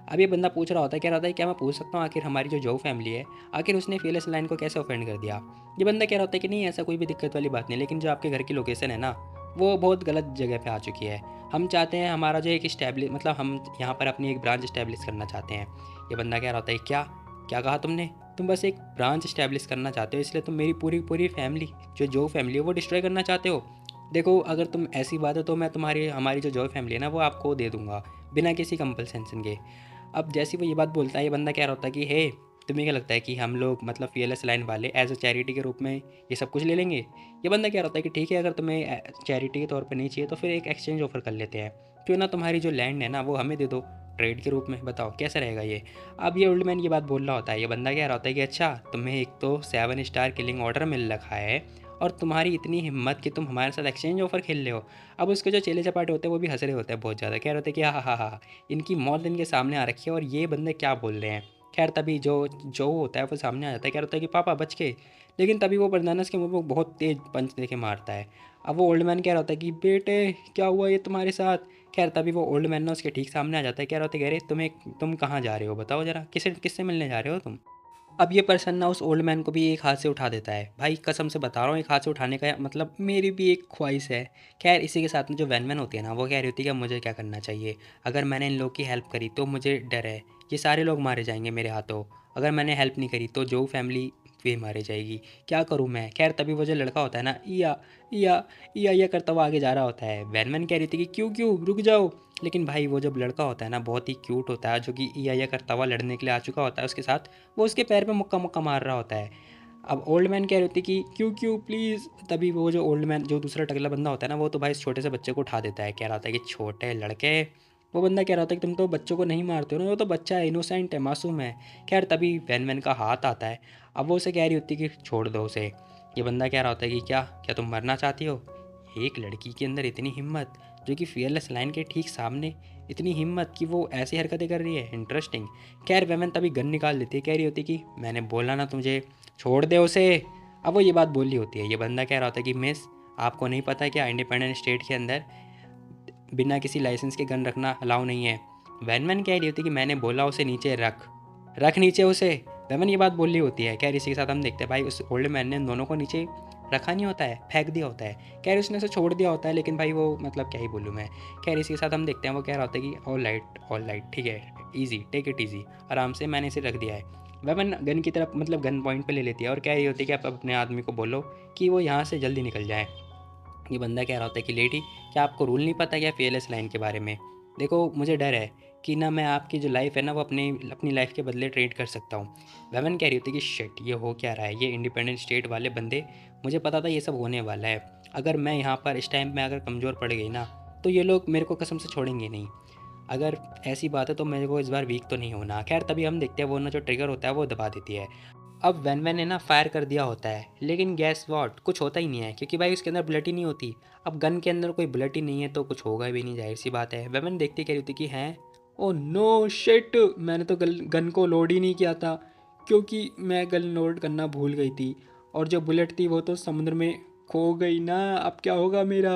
अब ये बंदा पूछ रहा होता है, कह रहा होता है क्या मैं पूछ सकता हूँ आखिर हमारी जो फैमिली है, आखिर उसने फेयरलेस लाइन को कैसे ऑफेंड कर दिया? ये बंदा कह रहा होता है कि नहीं, ऐसा कोई भी दिक्कत वाली बात नहीं, लेकिन जो आपके घर की लोकेशन है ना, वो बहुत गलत जगह पे आ चुकी है। हम चाहते हैं हमारा जो एक इस्टेब्लिश मतलब हम यहाँ पर अपनी एक ब्रांच इस्टेब्लिश करना चाहते हैं। ये बंदा कह रहा होता है क्या क्या कहा तुमने? तुम बस एक ब्रांच इस्टेब्लिश करना चाहते हो, इसलिए तुम मेरी पूरी पूरी फैमिली जो फैमिली है वो डिस्ट्रॉय करना चाहते हो? देखो, अगर तुम ऐसी बात है तो मैं तुम्हारी हमारी जो फैमिली है ना वो आपको दे दूंगा, बिना किसी कंपलसेशन के। अब जैसी वो ये बात बोलता है, ये बंदा कह रहा होता है कि हे, तुम्हें क्या लगता है कि हम लोग मतलब फेयरलेस लाइन वाले एज अ चैरिटी के रूप में ये सब कुछ ले लेंगे? ये बंदा कह रहा होता है कि ठीक है, अगर तुम्हें चैरिटी के तौर पर नहीं चाहिए तो फिर एक एक्सचेंज ऑफर कर लेते हैं, क्यों ना तुम्हारी जो लैंड है ना वो हमें दे दो ट्रेड के रूप में, बताओ कैसा रहेगा ये? अब ये ओल्ड मैन ये बात बोल रहा होता है, ये बंदा कह रहा होता है कि अच्छा, तुम्हें एक तो 7 स्टार किलिंग ऑर्डर मिल रखा है और तुम्हारी इतनी हिम्मत कि तुम हमारे साथ एक्सचेंज ऑफर खेल रहे हो। अब उसके जो चेले चपाटे होते हैं वो भी हंस रहे होते हैं बहुत ज़्यादा, कह रहे होते हैं कि हाँ, इनकी मौत इनके सामने आ रखी है और ये बंदे क्या बोल रहे हैं। खैर तभी जो होता है वो सामने आ जाता है, कह रहा होता है कि पापा बच के। लेकिन तभी वो बरनानस के मुंह में बहुत तेज पंच दे के मारता है। अब वो ओल्ड मैन कह रहा होता है कि बेटे क्या हुआ ये तुम्हारे साथ? खैर तभी वो ओल्ड मैन ना उसके ठीक सामने आ जाता है, कह रहा होता है, कह रहे तुम कहाँ जा रहे हो, बताओ ज़रा, किससे मिलने जा रहे हो तुम? अब ये पर्सन ना उस ओल्ड मैन को भी एक हाथ से उठा देता है। भाई कसम से बता रहा हूँ, एक हाथ से उठाने का मतलब मेरी भी एक ख्वाहिश है। खैर इसी के साथ में जो वैन मैन होती है ना वो कह रही होती है कि अब मुझे क्या करना चाहिए, अगर मैंने इन लोगों की हेल्प करी तो मुझे डर है ये सारे लोग मारे जाएंगे मेरे हाथों, अगर मैंने हेल्प नहीं करी तो जो फैमिली भी मारे जाएगी, क्या करूँ मैं? खैर तभी वो जो लड़का होता है ना, या या करता हुआ आगे जा रहा होता है। वैन मैन कह रही थी कि क्यों क्यों रुक जाओ, लेकिन भाई वो जब लड़का होता है ना बहुत ही क्यूट होता है, जो कि या करता हुआ लड़ने के लिए आ चुका होता है उसके साथ, वो उसके पैर पे मुक्का मुक्का मार रहा होता है। अब ओल्ड मैन कह रही होती कि क्यों क्यों प्लीज़। तभी वो जो ओल्ड मैन जो दूसरा टकला बंदा होता है ना वो तो भाई इस छोटे से बच्चे को उठा देता है, कह रहा होता है कि छोटे लड़के, वो बंदा कह रहा होता है कि तुम तो बच्चों को नहीं मारते हो ना, वो तो बच्चा है, इनोसेंट है, मासूम है। खैर तभी वैन का हाथ आता है। अब वो उसे कह रही होती है कि छोड़ दो उसे। ये बंदा कह रहा होता है कि क्या क्या तुम मरना चाहती हो? एक लड़की के अंदर इतनी हिम्मत, जो कि फियरलेस लाइन के ठीक सामने, इतनी हिम्मत कि वो ऐसी हरकतें कर रही है, इंटरेस्टिंग। खैर वेमन तभी गन निकाल लेती है, कह रही होती कि मैंने बोला ना तुझे, छोड़ दे उसे। अब वो ये बात बोल रही होती है, ये बंदा कह रहा होता है कि मिस, आपको नहीं पता क्या इंडिपेंडेंट स्टेट के अंदर बिना किसी लाइसेंस के गन रखना अलाउ नहीं है? वैनमैन कह रही होती है कि मैंने बोला उसे नीचे रख, रख नीचे उसे। वेमन ये बात बोल रही होती है। खैर इसी के साथ हम देखते हैं भाई उस ओल्ड मैन ने उन दोनों को नीचे रखा नहीं होता है, फेंक दिया होता है। खैर उसने उसे छोड़ दिया होता है, लेकिन भाई वो मतलब क्या ही बोलूँ मैं। खैर इसी के साथ हम देखते हैं वो कह रहा होता है कि ऑल राइट ठीक है, ईजी, टेक इट ईजी, आराम से, मैंने इसे रख दिया है। वेमन गन की तरफ मतलब गन पॉइंट पे ले लेती है और कह रही होती है कि आप अपने आदमी को बोलो कि वो यहाँ से जल्दी निकल जाए। ये बंदा कह रहा होता है कि लेडी, क्या आपको रूल नहीं पता क्या फेयरलेस लाइन के बारे में? देखो मुझे डर है कि ना मैं आपकी जो लाइफ है ना वो अपनी अपनी लाइफ के बदले ट्रेड कर सकता हूँ। वेमन कह रही होती है कि शिट, ये हो क्या रहा है, ये इंडिपेंडेंट स्टेट वाले बंदे, मुझे पता था ये सब होने वाला है। अगर मैं यहाँ पर इस टाइम में अगर कमज़ोर पड़ गई ना तो ये लोग मेरे को कसम से छोड़ेंगे नहीं। अगर ऐसी बात है तो मेरे को इस बार वीक तो नहीं होना। खैर तभी हम देखते हैं वो ना जो ट्रिगर होता है वो दबा देती है। अब वैन ने ना फायर कर दिया होता है, लेकिन गैस वॉट, कुछ होता ही नहीं है, क्योंकि भाई उसके अंदर बुलेट ही नहीं होती। अब गन के अंदर कोई बुलेट ही नहीं है तो कुछ होगा भी नहीं, जाहिर सी बात है। वैन देखती कह रही होती कि हैं, ओ नो शिट, मैंने तो गन को लोड ही नहीं किया था, क्योंकि मैं गन लोड करना भूल गई थी, और जो बुलेट थी वो तो समुद्र में खो गई ना, अब क्या होगा मेरा?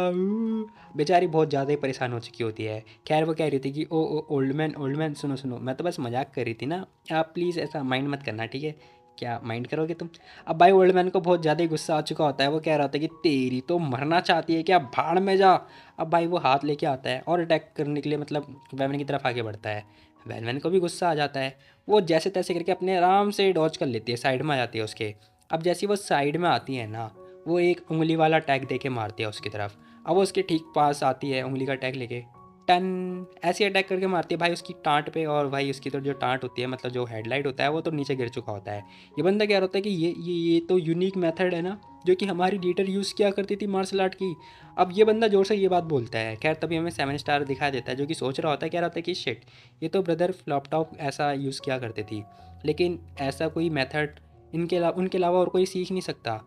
बेचारी बहुत ज़्यादा ही परेशान हो चुकी होती है। खैर वो कह रही थी कि ओ ओल्ड मैन सुनो सुनो, मैं तो बस मजाक कर रही थी ना, आप प्लीज़ ऐसा माइंड मत करना, ठीक है? क्या माइंड करोगे तुम? अब भाई ओल्ड मैन को बहुत ज़्यादा ही गुस्सा आ चुका होता है, वो कह रहा होता है कि तेरी तो मरना चाहती है क्या, भाड़ में जा। अब भाई वो हाथ लेके आता है और अटैक करने के लिए मतलब वैमन की तरफ आगे बढ़ता है। वैमन को भी गुस्सा आ जाता है, वो जैसे तैसे करके अपने आराम से डॉज कर लेती है, साइड में आ जाती है उसके। अब जैसे वो साइड में आती है ना, वो एक उंगली वाला टैग दे के मारती है उसकी तरफ। अब वो उसके ठीक पास आती है उंगली का टैग लेके, टन ऐसे अटैक करके मारती है भाई उसकी टाँट पे, और भाई उसकी तो जो टाँट होती है मतलब जो हेडलाइट होता है वो तो नीचे गिर चुका होता है। ये बंदा कह रहा होता है कि ये तो यूनिक मेथड है ना, जो कि हमारी लीडर यूज़ किया करती थी मार्शल आर्ट की। अब ये बंदा जोर से ये बात बोलता है। खैर तभी हमें 7 स्टार दिखा देता है, जो कि सोच रहा होता है, कह रहा होता है कि शिट, ये तो ब्रदर फ्लॉपटॉप ऐसा यूज़ किया करती थी, लेकिन ऐसा कोई मेथड उनके अलावा और कोई सीख नहीं सकता।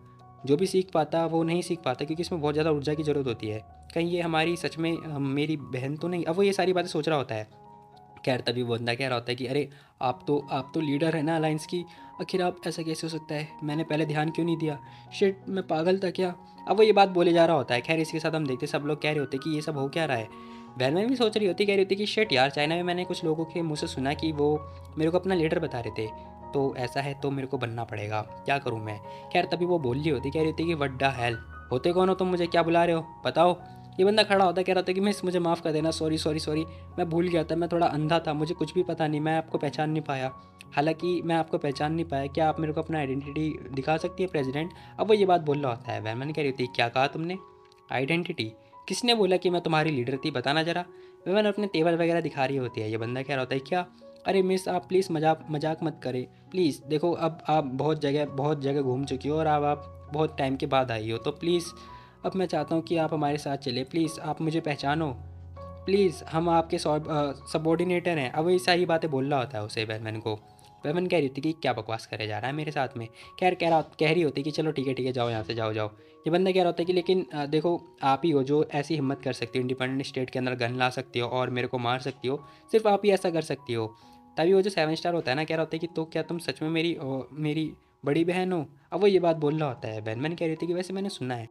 जो भी सीख पाता वो नहीं सीख पाता, क्योंकि इसमें बहुत ज़्यादा ऊर्जा की ज़रूरत होती है। कहीं ये हमारी सच में मेरी बहन तो नहीं? अब वो ये सारी बातें सोच रहा होता है। खैर तभी वो बंदा कह रहा होता है कि अरे आप तो लीडर है ना अलायंस की, आखिर आप ऐसा कैसे हो सकता है, मैंने पहले ध्यान क्यों नहीं दिया, शिट मैं पागल था क्या। अब वो ये बात बोले जा रहा होता है। खैर इसके साथ हम देखते सब लोग कह रहे होते कि ये सब हो क्या रहा है। वैन भी सोच रही होती, कह रही होती कि शिट यार, चाइना में मैंने कुछ लोगों के मुँह से सुना कि वो मेरे को अपना लीडर बता रहे थे, तो ऐसा है तो मेरे को बनना पड़ेगा, क्या करूँ मैं। खैर तभी वो बोल रही होती, कह रही होती कि व्हाट द हेल, होते कौन हो तुम, मुझे क्या बुला रहे हो बताओ। ये बंदा खड़ा होता है, कह रहा था कि मिस मुझे माफ़ कर देना, सॉरी सॉरी सॉरी, मैं भूल गया था, मैं थोड़ा अंधा था, मुझे कुछ भी पता नहीं, मैं आपको पहचान नहीं पाया। हालांकि मैं आपको पहचान नहीं पाया, क्या आप मेरे को अपना आइडेंटिटी दिखा सकती है प्रेसिडेंट। अब वो ये बात बोल रहा होता है। वैमन कह रही थी क्या कहा तुमने, आइडेंटिटी, किसने बोला कि मैं तुम्हारी लीडर थी, बताना जरा। वैमन अपने तेवर वगैरह दिखा रही होती है। ये बंदा कह रहा होता है क्या, अरे मिस आप प्लीज़ मजाक मजाक मत करें प्लीज़, देखो अब आप बहुत जगह घूम चुकी हो और अब आप बहुत टाइम के बाद आई हो, तो प्लीज़ अब मैं चाहता हूँ कि आप हमारे साथ चले, प्लीज़ आप मुझे पहचानो, प्लीज़ हम आपके सबॉर्डिनेटर हैं। अब ये सारी बातें बोल रहा होता है उसे बैटमैन को। बैटमैन कह रही होती कि क्या बकवास करे जा रहा है मेरे साथ में। कह रही होती कि चलो ठीक है जाओ यहाँ से, जाओ जाओ। ये बंदा कह रहा होता है कि लेकिन देखो आप ही हो जो ऐसी हिम्मत कर सकती हो, इंडिपेंडेंट स्टेट के अंदर गन ला सकती हो और मेरे को मार सकती हो, सिर्फ आप ही ऐसा कर सकती हो। तभी वो जो 7 स्टार होता है ना, कह रहा होता है कि तो क्या तुम सच में मेरी बड़ी बहन हो। अब वो ये बात बोल रहा होता है। बैटमैन कह रही थी कि वैसे मैंने सुना है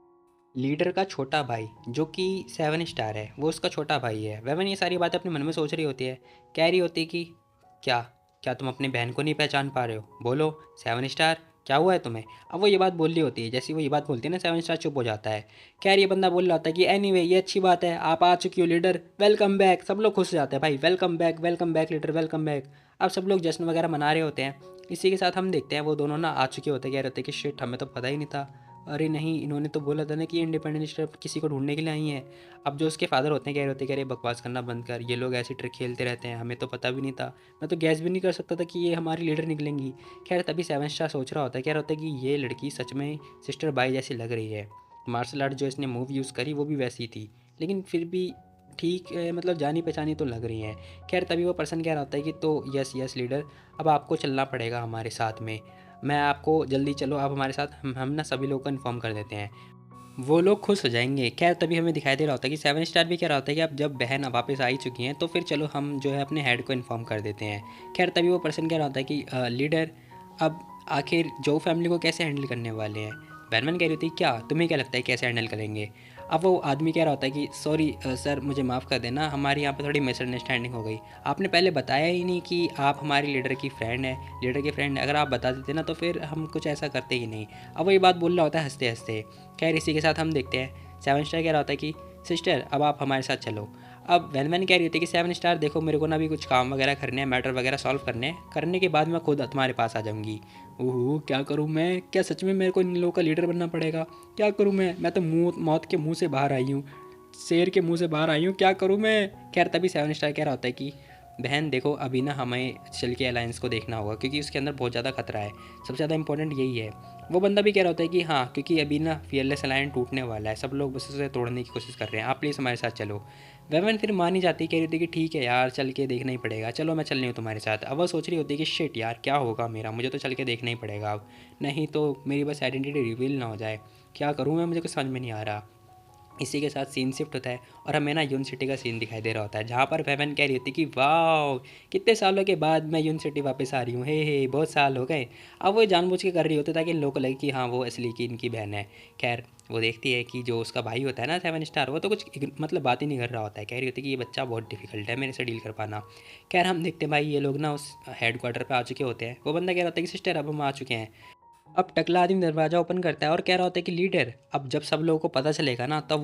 लीडर का छोटा भाई जो कि 7 स्टार है वो उसका छोटा भाई है। वह ये सारी बातें अपने मन में सोच रही होती है। कह रही होती कि क्या क्या तुम अपनी बहन को नहीं पहचान पा रहे हो, बोलो 7 स्टार क्या हुआ है तुम्हें। अब वो ये बात बोल रही होती है, जैसे वो ये बात बोलती है ना 7 स्टार चुप हो जाता है। खैर ये बंदा बोल रहा होता है कि एनीवे ये अच्छी बात है, आप आ चुकी हो लीडर, वेलकम बैक। सब लोग खुश हो जाते हैं, भाई welcome back leader, welcome back. अब सब लोग जश्न वगैरह मना रहे होते हैं। इसी के साथ हम देखते हैं वो दोनों ना आ चुके होते हैं। कह रहे होते हैं कि शिट हमें तो पता ही नहीं था, अरे नहीं इन्होंने तो बोला था ना कि इंडिपेंडेंट स्टेट किसी को ढूंढने के लिए आई हैं। अब जो उसके फादर होते हैं कह रहे होते हैं कि अरे बकवास करना बंद कर, ये लोग ऐसी ट्रिक खेलते रहते हैं, हमें तो पता भी नहीं था, मैं तो गैस भी नहीं कर सकता था कि ये हमारी लीडर निकलेंगी। खैर तभी 7 स्टार सोच रहा होता है, कह रहा होता है कि ये लड़की सच में सिस्टर बाई जैसी लग रही है, मार्शल आर्ट जो इसने मूव यूज़ करी वो भी वैसी थी, लेकिन फिर भी ठीक है, मतलब जानी पहचानी तो लग रही हैं। खैर तभी वो पर्सन कह रहा होता है कि तो यस यस लीडर, अब आपको चलना पड़ेगा हमारे साथ में, मैं आपको जल्दी चलो आप हमारे साथ, हम ना सभी लोग को इन्फॉर्म कर देते हैं, वो लोग खुश हो जाएंगे। खैर तभी हमें दिखाई दे रहा होता है कि 7 स्टार भी कह रहा होता है कि अब जब बहन अब वापस आ ही चुकी हैं तो फिर चलो हम जो है अपने हेड को इन्फॉर्म कर देते हैं। खैर तभी वो पर्सन कह रहा होता है कि लीडर अब आखिर जो फैमिली को कैसे हैंडल करने वाले हैं। बैनमैन कह रही थी क्या तुम्हें क्या लगता है कैसे हैंडल करेंगे। अब वो आदमी कह रहा होता है कि सॉरी सर मुझे माफ़ कर देना, हमारी यहाँ पे थोड़ी मिसअंडरस्टैंडिंग हो गई, आपने पहले बताया ही नहीं कि आप हमारी लीडर की फ्रेंड है, लीडर की फ्रेंड है, अगर आप बता देते ना तो फिर हम कुछ ऐसा करते ही नहीं। अब वो ये बात बोल रहा होता है हंसते हंसते। खैर इसी के साथ हम देखते हैं 7 स्टार कह रहा होता है कि सिस्टर अब आप हमारे साथ चलो। अब वैनमैन कह रही होती है कि 7 स्टार देखो मेरे को ना भी कुछ काम वगैरह करने हैं, मैटर वगैरह सॉल्व करने हैं, करने के बाद मैं खुद तुम्हारे पास आ जाऊँगी। ओह क्या करूँ मैं, क्या सच में मेरे को इन लोगों का लीडर बनना पड़ेगा, क्या करूँ मैं तो मौत के मुंह से बाहर आई हूँ, शेर के मुंह से बाहर आई हूँ, क्या करूँ मैं। खैर तभी 7 स्टार कह रहा होता है कि बहन देखो अभी ना हमें चल के अलायंस को देखना होगा क्योंकि उसके अंदर बहुत ज़्यादा खतरा है, सबसे ज़्यादा इंपॉर्टेंट यही है। वो बंदा भी कह रहा होता है कि हाँ क्योंकि अभी ना फियरलेस अलायंस टूटने वाला है, सब लोग बस उसे तोड़ने की कोशिश कर रहे हैं, आप प्लीज़ हमारे साथ चलो। वेवन फिर मान ही जाती, कह रही थी कि ठीक है यार चल के देखना ही पड़ेगा, चलो मैं चल रही हूँ तुम्हारे साथ। अब वह सोच रही होती है कि शिट यार क्या होगा मेरा, मुझे तो चल के देखना ही पड़ेगा अब, नहीं तो मेरी बस आइडेंटिटी रिवील ना हो जाए, क्या करूँ मैं, मुझे कुछ समझ में नहीं आ रहा। इसी के साथ सीन शिफ्ट होता है और हमें ना यून सिटी का सीन दिखाई दे रहा होता है जहाँ पर वेवन कह रही होती कि वाह कितने सालों के बाद मैं यून सिटी वापस आ रही हूँ, हे बहुत साल हो गए। अब वो जानबूझ के कर रही होती ताकि इन लोगों को लगे कि हाँ वो असली की इनकी बहन है। खैर वो देखती है कि जो उसका भाई होता है ना 7 स्टार, वो तो कुछ मतलब बात ही नहीं कर रहा होता है, कह रही होती है कि ये बच्चा बहुत डिफिकल्ट है मेरे से डील कर पाना। खैर हम देखते हैं भाई ये लोग ना उस हेड क्वार्टर पर आ चुके होते हैं। वो बंदा कह रहा होता है कि सिस्टर अब हम आ चुके हैं। अब टकला आदमी दरवाज़ा ओपन करता है और कह रहा होता है कि लीडर अब जब सब लोगों को पता चलेगा ना तब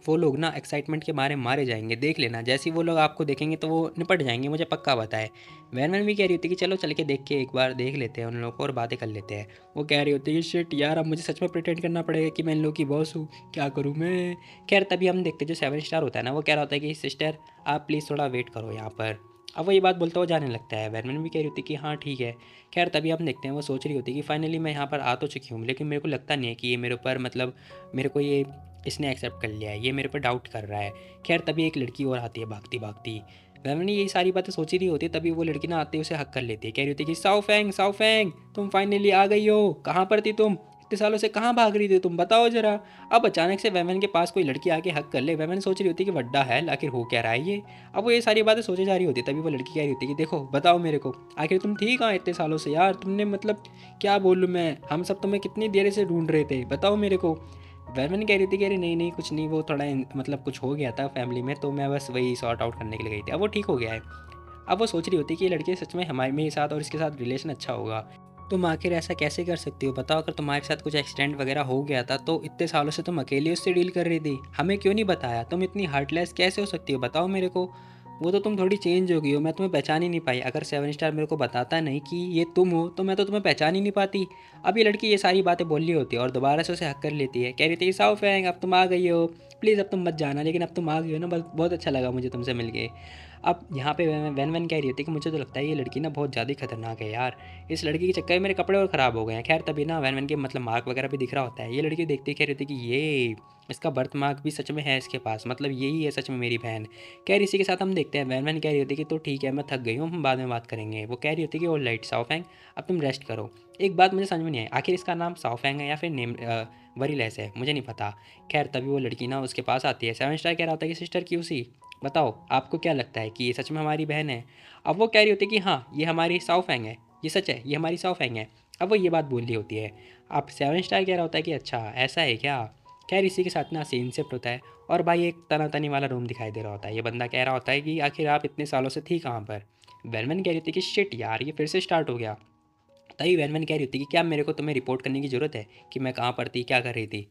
वो लोग ना एक्साइटमेंट के मारे मारे जाएंगे, देख लेना, जैसे ही वो लोग आपको देखेंगे तो वो निपट जाएंगे, मुझे पक्का पता है। वैन भी कह रही होती है कि चलो चल के देख के एक बार देख लेते हैं उन लोगों को और बातें कर लेते हैं। वो कह रही होती है कि शिट यार अब मुझे सच में प्रिटेंड करना पड़ेगा कि मैं इन लोगों की बॉस हूँ, क्या करूँ मैं। खैर तभी हम देखते हैं जो 7 स्टार होता है ना वो कह रहा होता है कि सिस्टर आप प्लीज़ थोड़ा वेट करो यहाँ पर। अब वो ये बात बोलता हुआ जाने लगता है। वैनमैन भी कह रही होती है कि हाँ ठीक है। खैर तभी हम देखते हैं वो सोच रही होती है कि फाइनली मैं यहाँ पर आ तो चुकी हूँ, लेकिन मेरे को लगता नहीं है कि ये मेरे ऊपर मतलब मेरे को ये इसने एक्सेप्ट कर लिया है, ये मेरे पर डाउट कर रहा है। खैर तभी एक लड़की और आती है भागती भागती। वैनमैन यही सारी बातें सोची रही होती है तभी वो लड़की ना आते उसे हक कर लेती है, कह रही होती है कि साओफेंग साओफेंग तुम फाइनली आ गई हो, कहाँ पर थी तुम, इतने सालों से कहाँ भाग रही थी तुम, बताओ जरा। अब अचानक से वैमन के पास कोई लड़की आके हक कर ले। वैमन सोच रही होती कि वड्डा है, आखिर हो क्या रहा है ये। अब वो ये सारी बातें सोचे जा रही होती, तभी वो लड़की कह रही होती कि देखो बताओ मेरे को, आखिर तुम थी कहाँ इतने सालों से यार, तुमने मतलब क्या बोलूँ मैं, हम सब तुम्हें कितनी देर से ढूंढ रहे थे, बताओ मेरे को। वैमन कह रही थी कि अरे नहीं नहीं कुछ नहीं, वो थोड़ा मतलब कुछ हो गया था फैमिली में, तो मैं बस वही सॉर्ट आउट करने के लिए गई थी, अब वो ठीक हो गया है। अब वो सोच रही होती कि ये लड़के सच में हमारे मेरे साथ और इसके साथ रिलेशन अच्छा होगा। तुम आखिर ऐसा कैसे कर सकती हो, बताओ, अगर तुम्हारे साथ कुछ एक्सीडेंट वगैरह हो गया था तो इतने सालों से तुम अकेले उससे डील कर रही थी, हमें क्यों नहीं बताया, तुम इतनी हार्टलेस कैसे हो सकती हो, बताओ मेरे को। वो तो तुम थोड़ी चेंज हो गई हो, मैं तुम्हें पहचान ही नहीं पाई, अगर 7 स्टार मेरे को बताता नहीं कि ये तुम हो तो मैं तो तुम्हें पहचान ही नहीं पाती। अब ये लड़की ये सारी बातें बोल रही होती है और दोबारा से उसे हक कर लेती है, कह रही थी साओ फैंग अब तुम आ गई हो, प्लीज़ अब तुम मत जाना, लेकिन अब तुम आ गई हो ना, बहुत बहुत अच्छा लगा मुझे तुमसे मिल। अब यहाँ पे वैन वैन कह रही होती है कि मुझे तो लगता है ये लड़की ना बहुत ज़्यादा ही खतरनाक है यार, इस लड़की के चक्कर में मेरे कपड़े और ख़राब हो गए हैं। खैर तभी ना वैन वैन के मतलब मार्क वगैरह भी दिख रहा होता है, ये लड़की देखती कह रही होती है कि ये इसका बर्थ मार्क भी सच में है इसके पास, मतलब यही है सच में मेरी बहन। खैर इसी के साथ हम देखते हैं वैन वैन कह रही होती है कि तो ठीक है मैं थक गई हूँ, हम बाद में बात करेंगे। वो कह रही होती है कि वो लाइट साओफैंग अब तुम रेस्ट करो। एक बात मुझे समझ में नहीं आई, आखिर इसका नाम साओफैंग है या फिर नेम वरीलेस है, मुझे नहीं पता। खैर तभी वो लड़की ना उसके पास आती है, 7 स्टार कह रहा होता है कि सिस्टर क्यों सी, बताओ आपको क्या लगता है कि ये सच में हमारी बहन है। अब वो कह रही होती है कि हाँ ये हमारी साउफैंग है, ये सच है, ये हमारी साउफैंग है। अब वो ये बात बोल रही होती है। अब 7 स्टार कह रहा होता है कि अच्छा ऐसा है क्या। खैर इसी के साथ ना सीन शिफ्ट होता है और भाई एक तना तनी वाला रूम दिखाई दे रहा होता है। ये बंदा कह रहा होता है कि आखिर आप इतने सालों से थी कहाँ पर। वेलमैन कह रही थी कि शिट यार ये फिर से स्टार्ट हो गया। तभी वैन कह रही होती कि क्या मेरे को तुम्हें रिपोर्ट करने की ज़रूरत है कि मैं कहाँ पर थी क्या कर रही थी।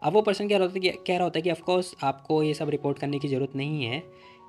अब वो पर्सन कह रहा होता है कि ऑफकोर्स आपको ये सब रिपोर्ट करने की ज़रूरत नहीं है।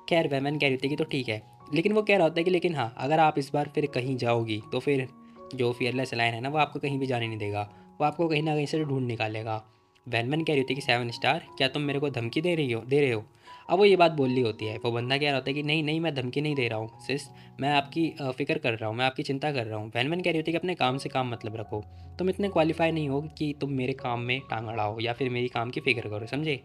खैर वैन कह रही होती कि तो ठीक है, लेकिन वो कह रहा होता है कि लेकिन हाँ अगर आप इस बार फिर कहीं जाओगी तो फिर जो फियरलेस लाइन है ना वो आपको कहीं भी जाने नहीं देगा, वो आपको कहीं ना कहीं से ढूंढ निकालेगा। वैन कह रही होती है कि 7 स्टार क्या तुम मेरे को धमकी दे रहे हो। अब वो ये बात बोल रही होती है, वो बंदा कह रहा होता है कि नहीं नहीं मैं धमकी नहीं दे रहा हूँ सिस, मैं आपकी फ़िक्र कर रहा हूँ, मैं आपकी चिंता कर रहा हूँ। वैन कह रही होती है कि अपने काम से काम मतलब रखो, तुम इतने क्वालिफाई नहीं हो कि तुम मेरे काम में टांग अड़ाओ या फिर मेरी काम की फ़िक्र करो, समझे।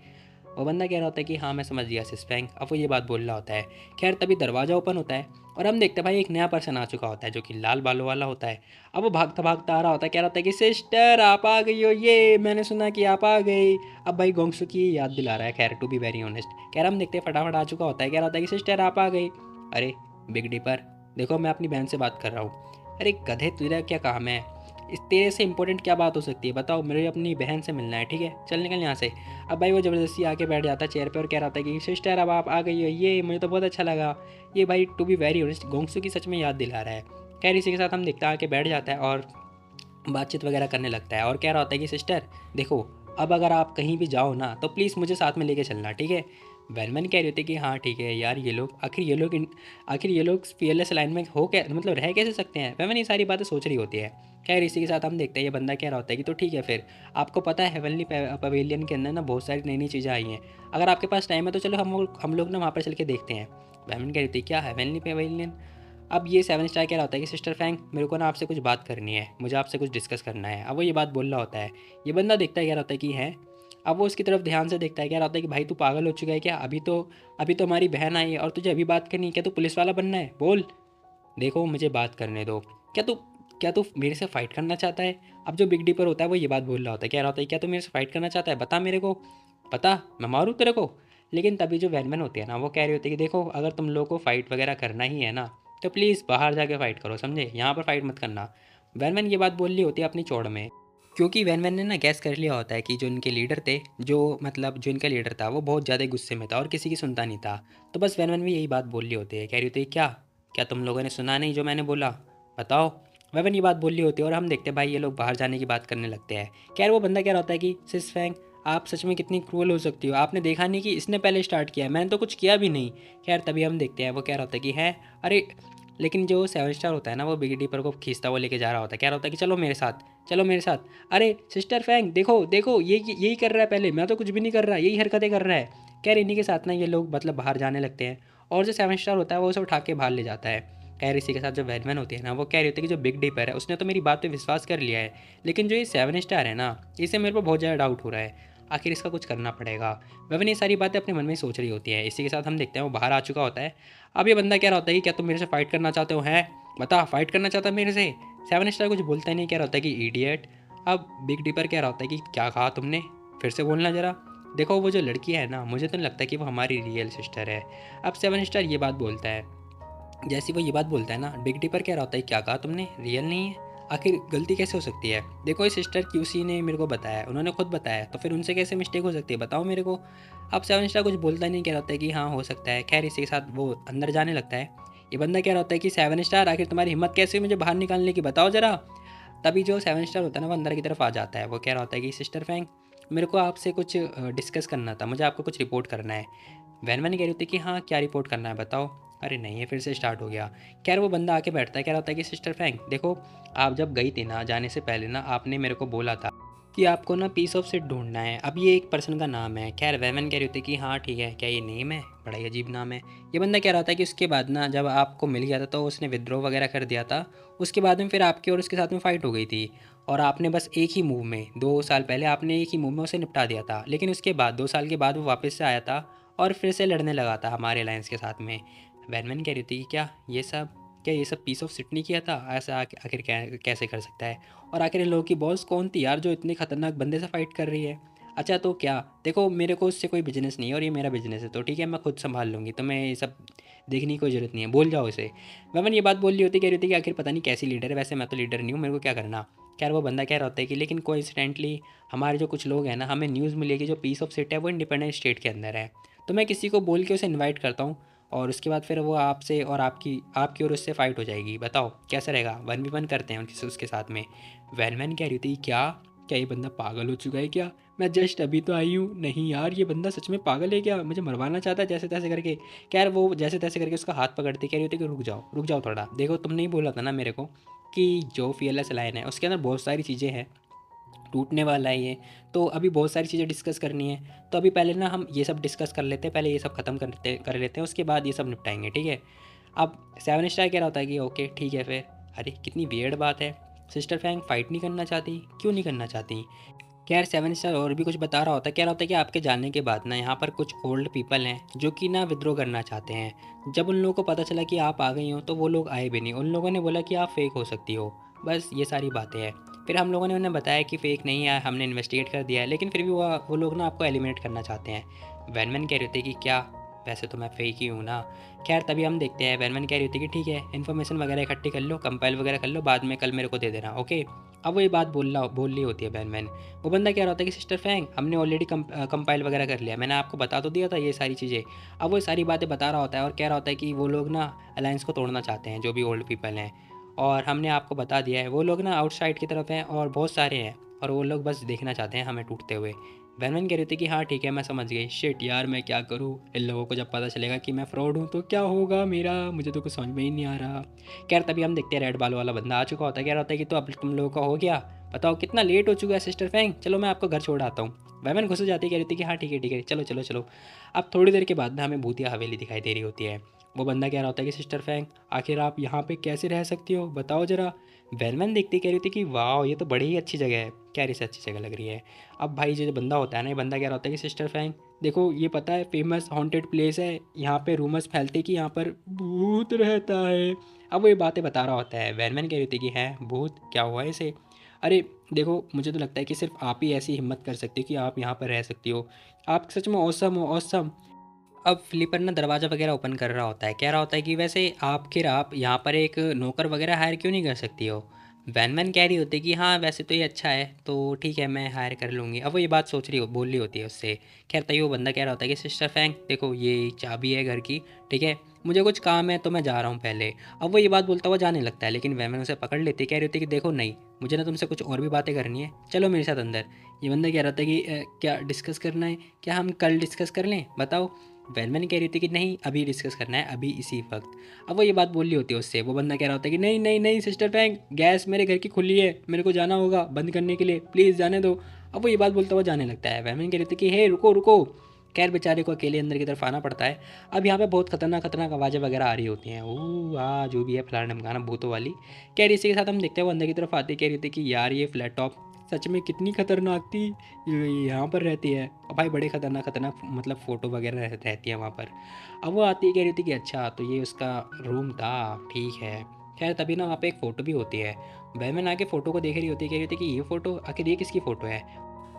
वो बंदा कह रहा होता है कि हाँ मैं समझ गया सिस फ्रैंक। अब वो ये बात बोल रहा होता है। खैर तभी दरवाज़ा ओपन होता है और हम देखते हैं भाई एक नया पर्सन आ चुका होता है जो कि लाल बालों वाला होता है। अब वो भागता भागता आ रहा होता है, कह रहा होता है कि सिस्टर आप आ गई हो, ये मैंने सुना कि आप आ गई। अब भाई गोंगसू की याद दिला रहा है, खैर टू बी वेरी ऑनेस्ट। कह रहा हम देखते हैं फटाफट आ चुका होता है, कह रहा होता है कि सिस्टर आप आ गई। अरे बिग डीपर देखो मैं अपनी बहन से बात कर रहा हूँ। अरे गधे तुझे क्या काम है, इस तेरे से इंपॉर्टेंट क्या बात हो सकती है, बताओ, मेरे अपनी बहन से मिलना है, ठीक है चल निकल यहाँ से। अब भाई वो ज़बरदस्ती आके बैठ जाता है चेयर पे और कह रहा था कि सिस्टर अब आप आ गई हो, ये मुझे तो बहुत अच्छा लगा। ये भाई टू बी वेरी ऑनेस्ट गोंगसू की सच में याद दिला रहा है। खैर इसी के साथ हम देखते हैं आके बैठ जाता है और बातचीत वगैरह करने लगता है और कह रहा होता है कि सिस्टर देखो अब अगर आप कहीं भी जाओ ना तो प्लीज़ मुझे साथ में लेके चलना, ठीक है। वैनमैन कह रही होती है कि हाँ ठीक है यार, आखिर ये लोग fearless लाइन में हो क्या, मतलब रह कैसे सकते हैं। वैनमैन ये सारी बातें सोच रही होती है। खैर इसी के साथ हम देखते हैं ये बंदा कह रहा होता है कि तो ठीक है फिर, आपको पता है हेवनली पवेलियन के अंदर ना बहुत सारी नई नई चीज़ें आई हैं, अगर आपके पास टाइम है तो चलो हम लोग ना वहाँ पर चल के देखते हैं। वैनमैन कह रही थी क्या हेवनली पवेलियन। अब ये 7 स्टार कह रहा होता है कि सिस्टर फ्रैंक मेरे को ना आपसे कुछ बात करनी है, मुझे आपसे कुछ डिस्कस करना है। अब वो ये बात बोल रहा होता है। ये बंदा देखता है, कह रहा होता है कि है। अब वो उसकी तरफ ध्यान से देखता है, कह रहा होता है कि भाई तू पागल हो चुका है क्या, अभी तो हमारी बहन आई है और तुझे अभी बात करनी है, क्या तू पुलिस वाला बनना है, बोल। देखो मुझे बात करने दो, क्या तू मेरे से फ़ाइट करना चाहता है। अब जो बिग डीपर होता है वो ये बात बोल रहा होता है, कह रहा होता है क्या तू मेरे से फ़ाइट करना चाहता है, बता मेरे को, बता मैं मारूँ तेरे को। लेकिन तभी जो वैनमैन होती है ना वो कह रही होती है कि देखो अगर तुम लोगों को फ़ाइट वगैरह करना ही है ना तो प्लीज़ बाहर जाके फ़ाइट करो, समझे, यहाँ पर फ़ाइट मत करना। वैनमैन ये बात बोल रही होती है अपनी चौड़ में, क्योंकि वैनमैन ने ना गैस कर लिया होता है कि जो इनके लीडर थे, जो इनका लीडर था वो बहुत ज़्यादा गुस्से में था और किसी की सुनता नहीं था। तो बस वैनमैन भी यही बात बोल रही होती है, कह रही होती है क्या क्या तुम लोगों ने सुना नहीं जो मैंने बोला, बताओ। वैवन ये बात बोल रही होती है और हम देखते हैं भाई ये लोग बाहर जाने की बात करने लगते हैं। खैर वो बंदा क्या होता है कि सिस फैंग आप सच में कितनी क्रूअल हो सकती हो, आपने देखा नहीं कि इसने पहले स्टार्ट किया है, मैंने तो कुछ किया भी नहीं। खैर तभी हम देखते हैं वो कह रहा होता है कि है, अरे लेकिन जो 7 स्टार होता है ना वो बिग डीपर को खींचता हुआ लेके जा रहा होता है, कह रहा होता है कि चलो मेरे साथ, चलो मेरे साथ। अरे सिस्टर फैंग देखो देखो ये यही कर रहा है, पहले मैं तो कुछ भी नहीं कर रहा, यही हरकतें कर रहा है। खैर इन्हीं के साथ ना ये लोग मतलब बाहर जाने लगते हैं और जो 7 स्टार होता है वो उसे उठा के बाहर ले जाता है। खैर इसी के साथ जो वैनमैन होती है ना वो कह रही होती है कि जो बिग डीपर है उसने तो मेरी बात पे विश्वास कर लिया है, लेकिन जो ये 7 स्टार है ना इसे मेरे पर बहुत ज़्यादा डाउट हो रहा है, आखिर इसका कुछ करना पड़ेगा। वैवन ये सारी बातें अपने मन में ही सोच रही होती है। इसी के साथ हम देखते हैं वो बाहर आ चुका होता है। अब ये बंदा कह रहा होता है कि क्या तुम मेरे से फाइट करना चाहते हो, हैं बता फाइट करना चाहता है मेरे से। 7 स्टार कुछ बोलता ही नहीं, कह रहा होता है कि इडियट। अब बिग डीपर कह रहा होता है कि क्या कहा तुमने, फिर से बोलना ज़रा। देखो वो जो लड़की है ना, मुझे तो नहीं लगता कि वो हमारी रियल सिस्टर है। अब सेवन स्टार ये बात बोलता है। जैसे वो ये बात बोलता है ना, बिग डीपर कह रहा होता है क्या कहा तुमने, रियल नहीं है। आखिर गलती कैसे हो सकती है? देखो इस सिस्टर क्यूसी ने मेरे को बताया, उन्होंने खुद बताया, तो फिर उनसे कैसे मिस्टेक हो सकती है, बताओ मेरे को। अब सेवन स्टार कुछ बोलता नहीं, कह रहा होता है कि हाँ हो सकता है। खैर इसी के साथ वो अंदर जाने लगता है। ये बंदा कह रहा होता है कि सेवन स्टार आखिर तुम्हारी हिम्मत कैसे हुई मुझे बाहर निकालने की, बताओ ज़रा। तभी जो सेवन स्टार होता है ना, वो अंदर की तरफ आ जाता है। वो कह रहा होता है कि सिस्टर फैंग, मेरे को आपसे कुछ डिस्कस करना था, मुझे आपको कुछ रिपोर्ट करना है। वैन वैन कह रही होती कि हाँ क्या रिपोर्ट करना है बताओ। अरे नहीं है, फिर से स्टार्ट हो गया। खैर वो बंदा आके बैठता है, कह रहा होता है कि सिस्टर फैंग देखो, आप जब गई थी ना, जाने से पहले ना आपने मेरे को बोला था कि आपको ना पीस ऑफ सिट ढूंढना है। अब ये एक पर्सन का नाम है। खैर वैमन कह रही होती कि हाँ ठीक है, क्या ये नेम है, बड़ा ही अजीब नाम है। ये बंदा कह रहा था कि उसके बाद ना जब आपको मिल गया था तो उसने विद्रोह वगैरह कर दिया था। उसके बाद में फिर आपकी और उसके साथ में फ़ाइट हो गई थी, और आपने बस एक ही मूव में 2 साल पहले आपने एक ही मूव में उसे निपटा दिया था। लेकिन उसके बाद 2 साल के बाद वो वापस से आया था और फिर से लड़ने लगा था हमारे अलायंस के साथ में। वैनमैन कह रही थी कि क्या ये सब पीस ऑफ सिट नहीं किया था, ऐसा आखिर कैसे कर सकता है। और आखिर इन लोगों की बॉस कौन थी यार जो इतने खतरनाक बंदे से फाइट कर रही है। अच्छा तो क्या, देखो मेरे को उससे कोई बिजनेस नहीं है और ये मेरा बिजनेस है, तो ठीक है मैं खुद संभाल लूँगी, तो मैं ये सब देखने की कोई ज़रूरत नहीं है, बोल जाओ इसे। वैमन ये बात बोल रही होती, कह रही होती कि आखिर पता नहीं कैसी लीडर है, वैसे मैं तो लीडर नहीं हूँ, मेरे को क्या करना। खैर वो बंदा कह रहा होता है कि लेकिन कोइंसिडेंटली हमारे जो कुछ लोग हैं ना, हमें न्यूज़ मिली है कि जो पीस ऑफ सिट है वो इंडिपेंडेंट स्टेट के अंदर है। तो मैं किसी को बोल के उसे इनवाइट करता हूँ, और उसके बाद फिर वो आपसे और आपकी आपकी और उससे फ़ाइट हो जाएगी, बताओ कैसा रहेगा, 1v1 करते हैं उनके उसके साथ में। वैनमैन कह रही थी क्या, क्या ये बंदा पागल हो चुका है क्या, मैं जस्ट अभी तो आई हूँ, नहीं यार ये बंदा सच में पागल है क्या, मुझे मरवाना चाहता है जैसे तैसे करके। खैर वो जैसे तैसे करके उसका हाथ पकड़ती, कह रही होती कि रुक जाओ थोड़ा, देखो तुमने ही बोला था ना मेरे को कि जो फियरलेस लाइन है उसके अंदर बहुत सारी चीज़ें हैं, टूटने वाला है ये, तो अभी बहुत सारी चीज़ें डिस्कस करनी है। तो अभी पहले ना हम ये सब डिस्कस कर लेते हैं, पहले ये सब ख़त्म कर लेते हैं, उसके बाद ये सब निपटाएंगे, ठीक है। अब सेवन स्टार कह रहा होता है कि ओके ठीक है फिर। अरे कितनी वियर्ड बात है, सिस्टर फैंग फाइट नहीं करना चाहती, क्यों नहीं करना चाहती। खैर सेवन स्टार और भी कुछ बता रहा होता है, कह रहा होता है कि आपके जाने के बाद ना यहाँ पर कुछ ओल्ड पीपल हैं जो कि ना विद्रोह करना चाहते हैं। जब उन लोगों को पता चला कि आप आ गई हो तो वो लोग आए भी नहीं, उन लोगों ने बोला कि आप फेक हो सकती हो, बस ये सारी बातें हैं। फिर हम लोगों ने उन्हें बताया कि फ़ेक नहीं है, हमने इन्वेस्टिगेट कर दिया है, लेकिन फिर भी वो लोग ना आपको एलिमिनेट करना चाहते हैं। वैनमैन कह रहे थे कि क्या, वैसे तो मैं फेक ही हूँ ना। खैर तभी हम देखते हैं, वैनमैन कह रही थी कि ठीक है इन्फॉर्मेशन वगैरह इकट्ठी कर लो, कंपाइल वगैरह कर लो, बाद में कल मेरे को दे देना, ओके। अब वो ये बात बोल रही होती है वैनमैन। वो बंदा कह रहा होता है कि सिस्टर फैंग हमने ऑलरेडी कंपाइल वगैरह कर लिया, मैंने आपको बता तो दिया था ये सारी चीज़ें। अब वो सारी बातें बता रहा होता है और कह रहा होता है कि वो लोग ना अलायंस को तोड़ना चाहते हैं, जो भी ओल्ड पीपल हैं, और हमने आपको बता दिया है, वो लोग ना आउटसाइड की तरफ हैं और बहुत सारे हैं, और वो लोग बस देखना चाहते हैं हमें टूटते हुए। वैनवन कह रही थी कि हाँ ठीक है मैं समझ गई, शिट यार मैं क्या करूँ, इन लोगों को जब पता चलेगा कि मैं फ्रॉड हूँ तो क्या होगा मेरा, मुझे तो कुछ समझ में ही नहीं आ रहा। खैर तभी हम देखते हैं रेड बाल वाला बंदा आ चुका होता है, कह रहा होता है कि तो अब तुम लोगों का हो गया, बताओ कितना लेट हो चुका है सिस्टर फैंग, चलो मैं आपको घर छोड़ आता हूँ। वैमन घुस जाती कह रही थी कि हाँ ठीक है चलो चलो चलो। अब थोड़ी देर के बाद ना हमें भूतिया हवेली दिखाई दे रही होती है। वो बंदा कह रहा होता है कि सिस्टर फैंग आखिर आप यहाँ पे कैसे रह सकती हो, बताओ ज़रा। वेलमैन देखती कह रही थी कि वाह ये तो बड़ी ही अच्छी जगह है, क्या से अच्छी जगह लग रही है। अब भाई जो बंदा होता है ना, ये बंदा कह रहा होता है कि सिस्टर फैंग देखो ये पता है फेमस हॉन्टेड प्लेस है, यहाँ पे रूमर्स फैलते कि यहाँ पर भूत रहता है। अब वो ये बातें बता रहा होता है। वैनमैन कह रही थी कि है भूत, क्या हुआ है इसे। अरे देखो मुझे तो लगता है कि सिर्फ आप ही ऐसी हिम्मत कर सकती हो कि आप यहाँ पर रह सकती हो, आप सच में औसम हो औसम। अब फ्लिपर ना दरवाज़ा वगैरह ओपन कर रहा होता है, कह रहा होता है कि वैसे आखिर आप यहाँ पर एक नौकर वगैरह हायर क्यों नहीं कर सकती हो। वैनमैन कह रही होती है कि हाँ वैसे तो ये अच्छा है, तो ठीक है मैं हायर कर लूँगी। अब वो ये बात बोल रही होती है उससे। खैर तभी वो बंदा कह रहा होता है कि सिस्टर फैंग देखो ये चाबी है घर की, ठीक है मुझे कुछ काम है तो मैं जा रहा हूँ पहले। अब वो ये बात बोलता हुआ जाने लगता है, लेकिन वैमन उसे पकड़ लेती, कह रही होती है कि देखो नहीं, मुझे ना तुमसे कुछ और भी बातें करनी है, चलो मेरे साथ अंदर। ये बंदा कह रहा था कि क्या डिस्कस करना है, क्या हम कल डिस्कस कर लें, बताओ। वेलमैन कह रही थी कि नहीं अभी डिस्कस करना है, अभी इसी वक्त। अब वो ये बात बोल रही होती है उससे। वो बंदा कह रहा होता है कि नहीं नहीं नहीं सिस्टर फैंग, गैस मेरे घर की खुली है, मेरे को जाना होगा बंद करने के लिए, प्लीज़ जाने दो। अब वो ये बात बोलता हुआ जाने लगता है। वेलमैन कह रही थी कि हे रुको रुको। खैर बेचारे को अकेले अंदर की तरफ आना पड़ता है। अब यहाँ पे बहुत खतरनाक खतरनाक आवाज़ें वगैरह आ रही होती हैं, ओ जो भी है फलाना ढमकाना भूतों वाली। कह रही इसी के साथ हम देखते हैं वो अंदर की तरफ आती, कह रही थी कि यार ये फ्लैट टॉप सच में कितनी खतरनाक थी, ये यहाँ पर रहती है। और भाई बड़े खतरनाक खतरनाक मतलब फ़ोटो वगैरह रहती है वहाँ पर। अब वो आती है, कह रही थी कि अच्छा तो ये उसका रूम था, ठीक है। खैर तभी ना वहाँ पे एक फ़ोटो भी होती है। बैरमैन आके फ़ोटो को देख रही होती है, कह रही होती है कि ये फ़ोटो आखिर ये किसकी फ़ोटो है।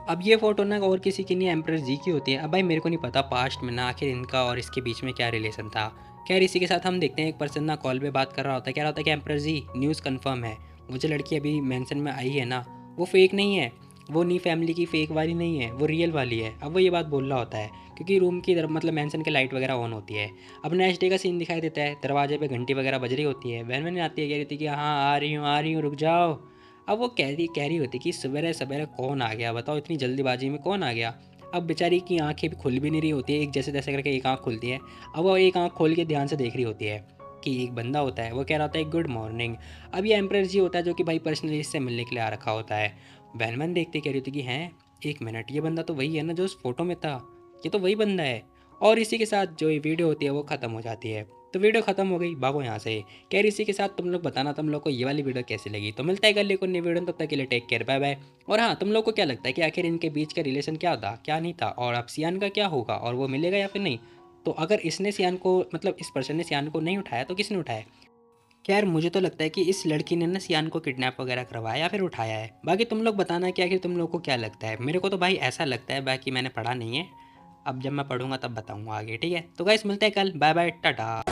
अब ये फ़ोटो ना और किसी की नहीं, एम्प्रेस जी की होती है। अब भाई मेरे को नहीं पता पास्ट में ना आखिर इनका और इसके बीच में क्या रिलेशन था। खैर इसी के साथ हम देखते हैं एक पर्सन ना कॉल पे बात कर रहा होता है, कह रहा होता है कि एम्प्रेस जी न्यूज़ कंफर्म है, वो जो लड़की अभी मेंशन में आई है ना वो फेक नहीं है, वो नी फैमिली की फेक वाली नहीं है, वो रियल वाली है। अब वो ये बात बोल रहा होता है क्योंकि रूम की मतलब मेंशन की लाइट वगैरह ऑन होती है। अब नेक्स्ट डे का सीन दिखाई देता है, दरवाजे पे घंटी वगैरह बज रही होती है, बहन बहन आती है, कह रही थी कि हाँ आ रही हूँ रुक जाओ। अब वो कह रही होती कि सवेरे सवेरे कौन आ गया बताओ, इतनी जल्दीबाजी में कौन आ गया। अब बेचारी की आंखें भी खुल भी नहीं रही होती है, एक जैसे तैसे करके एक आंख खुलती है। अब वो एक आंख खोल के ध्यान से देख रही होती है कि एक बंदा होता है, वो कह रहा होता है गुड मॉर्निंग। अब ये एम्प्रेस जी होता है जो कि भाई पर्सनली इससे मिलने के लिए आ रखा होता है। बहन देखते कह रही होती कि हैं एक मिनट, ये बंदा तो वही है ना जो उस फोटो में था, ये तो वही बंदा है। और इसी के साथ जो ये वीडियो होती है वो ख़त्म हो जाती है। तो वीडियो ख़त्म हो गई, भागो यहाँ से। खैर इसी के साथ तुम लोग बताना तुम लोग को ये वाली वीडियो कैसी लगी। तो मिलता है कल एक और नई वीडियो, तब तक के लिए टेक केयर, बाय बाय। और हाँ, तुम लोग को क्या लगता है कि आखिर इनके बीच का रिलेशन क्या था क्या नहीं था, और अब सियान का क्या होगा, और वो मिलेगा या फिर नहीं। तो अगर इसने सियान को मतलब इस पर्सन ने सियान को नहीं उठाया तो किसने उठाया। खैर मुझे तो लगता है कि इस लड़की ने ना सियान को किडनैप वगैरह करवाया या फिर उठाया है। बाकी तुम लोग बताना कि आखिर तुम लोग को क्या लगता है। मेरे को तो भाई ऐसा लगता है, बाकी मैंने पढ़ा नहीं है। अब जब मैं पढ़ूंगा तब बताऊंगा आगे, ठीक है। तो गाइस मिलते हैं कल, बाय बाय टाटा।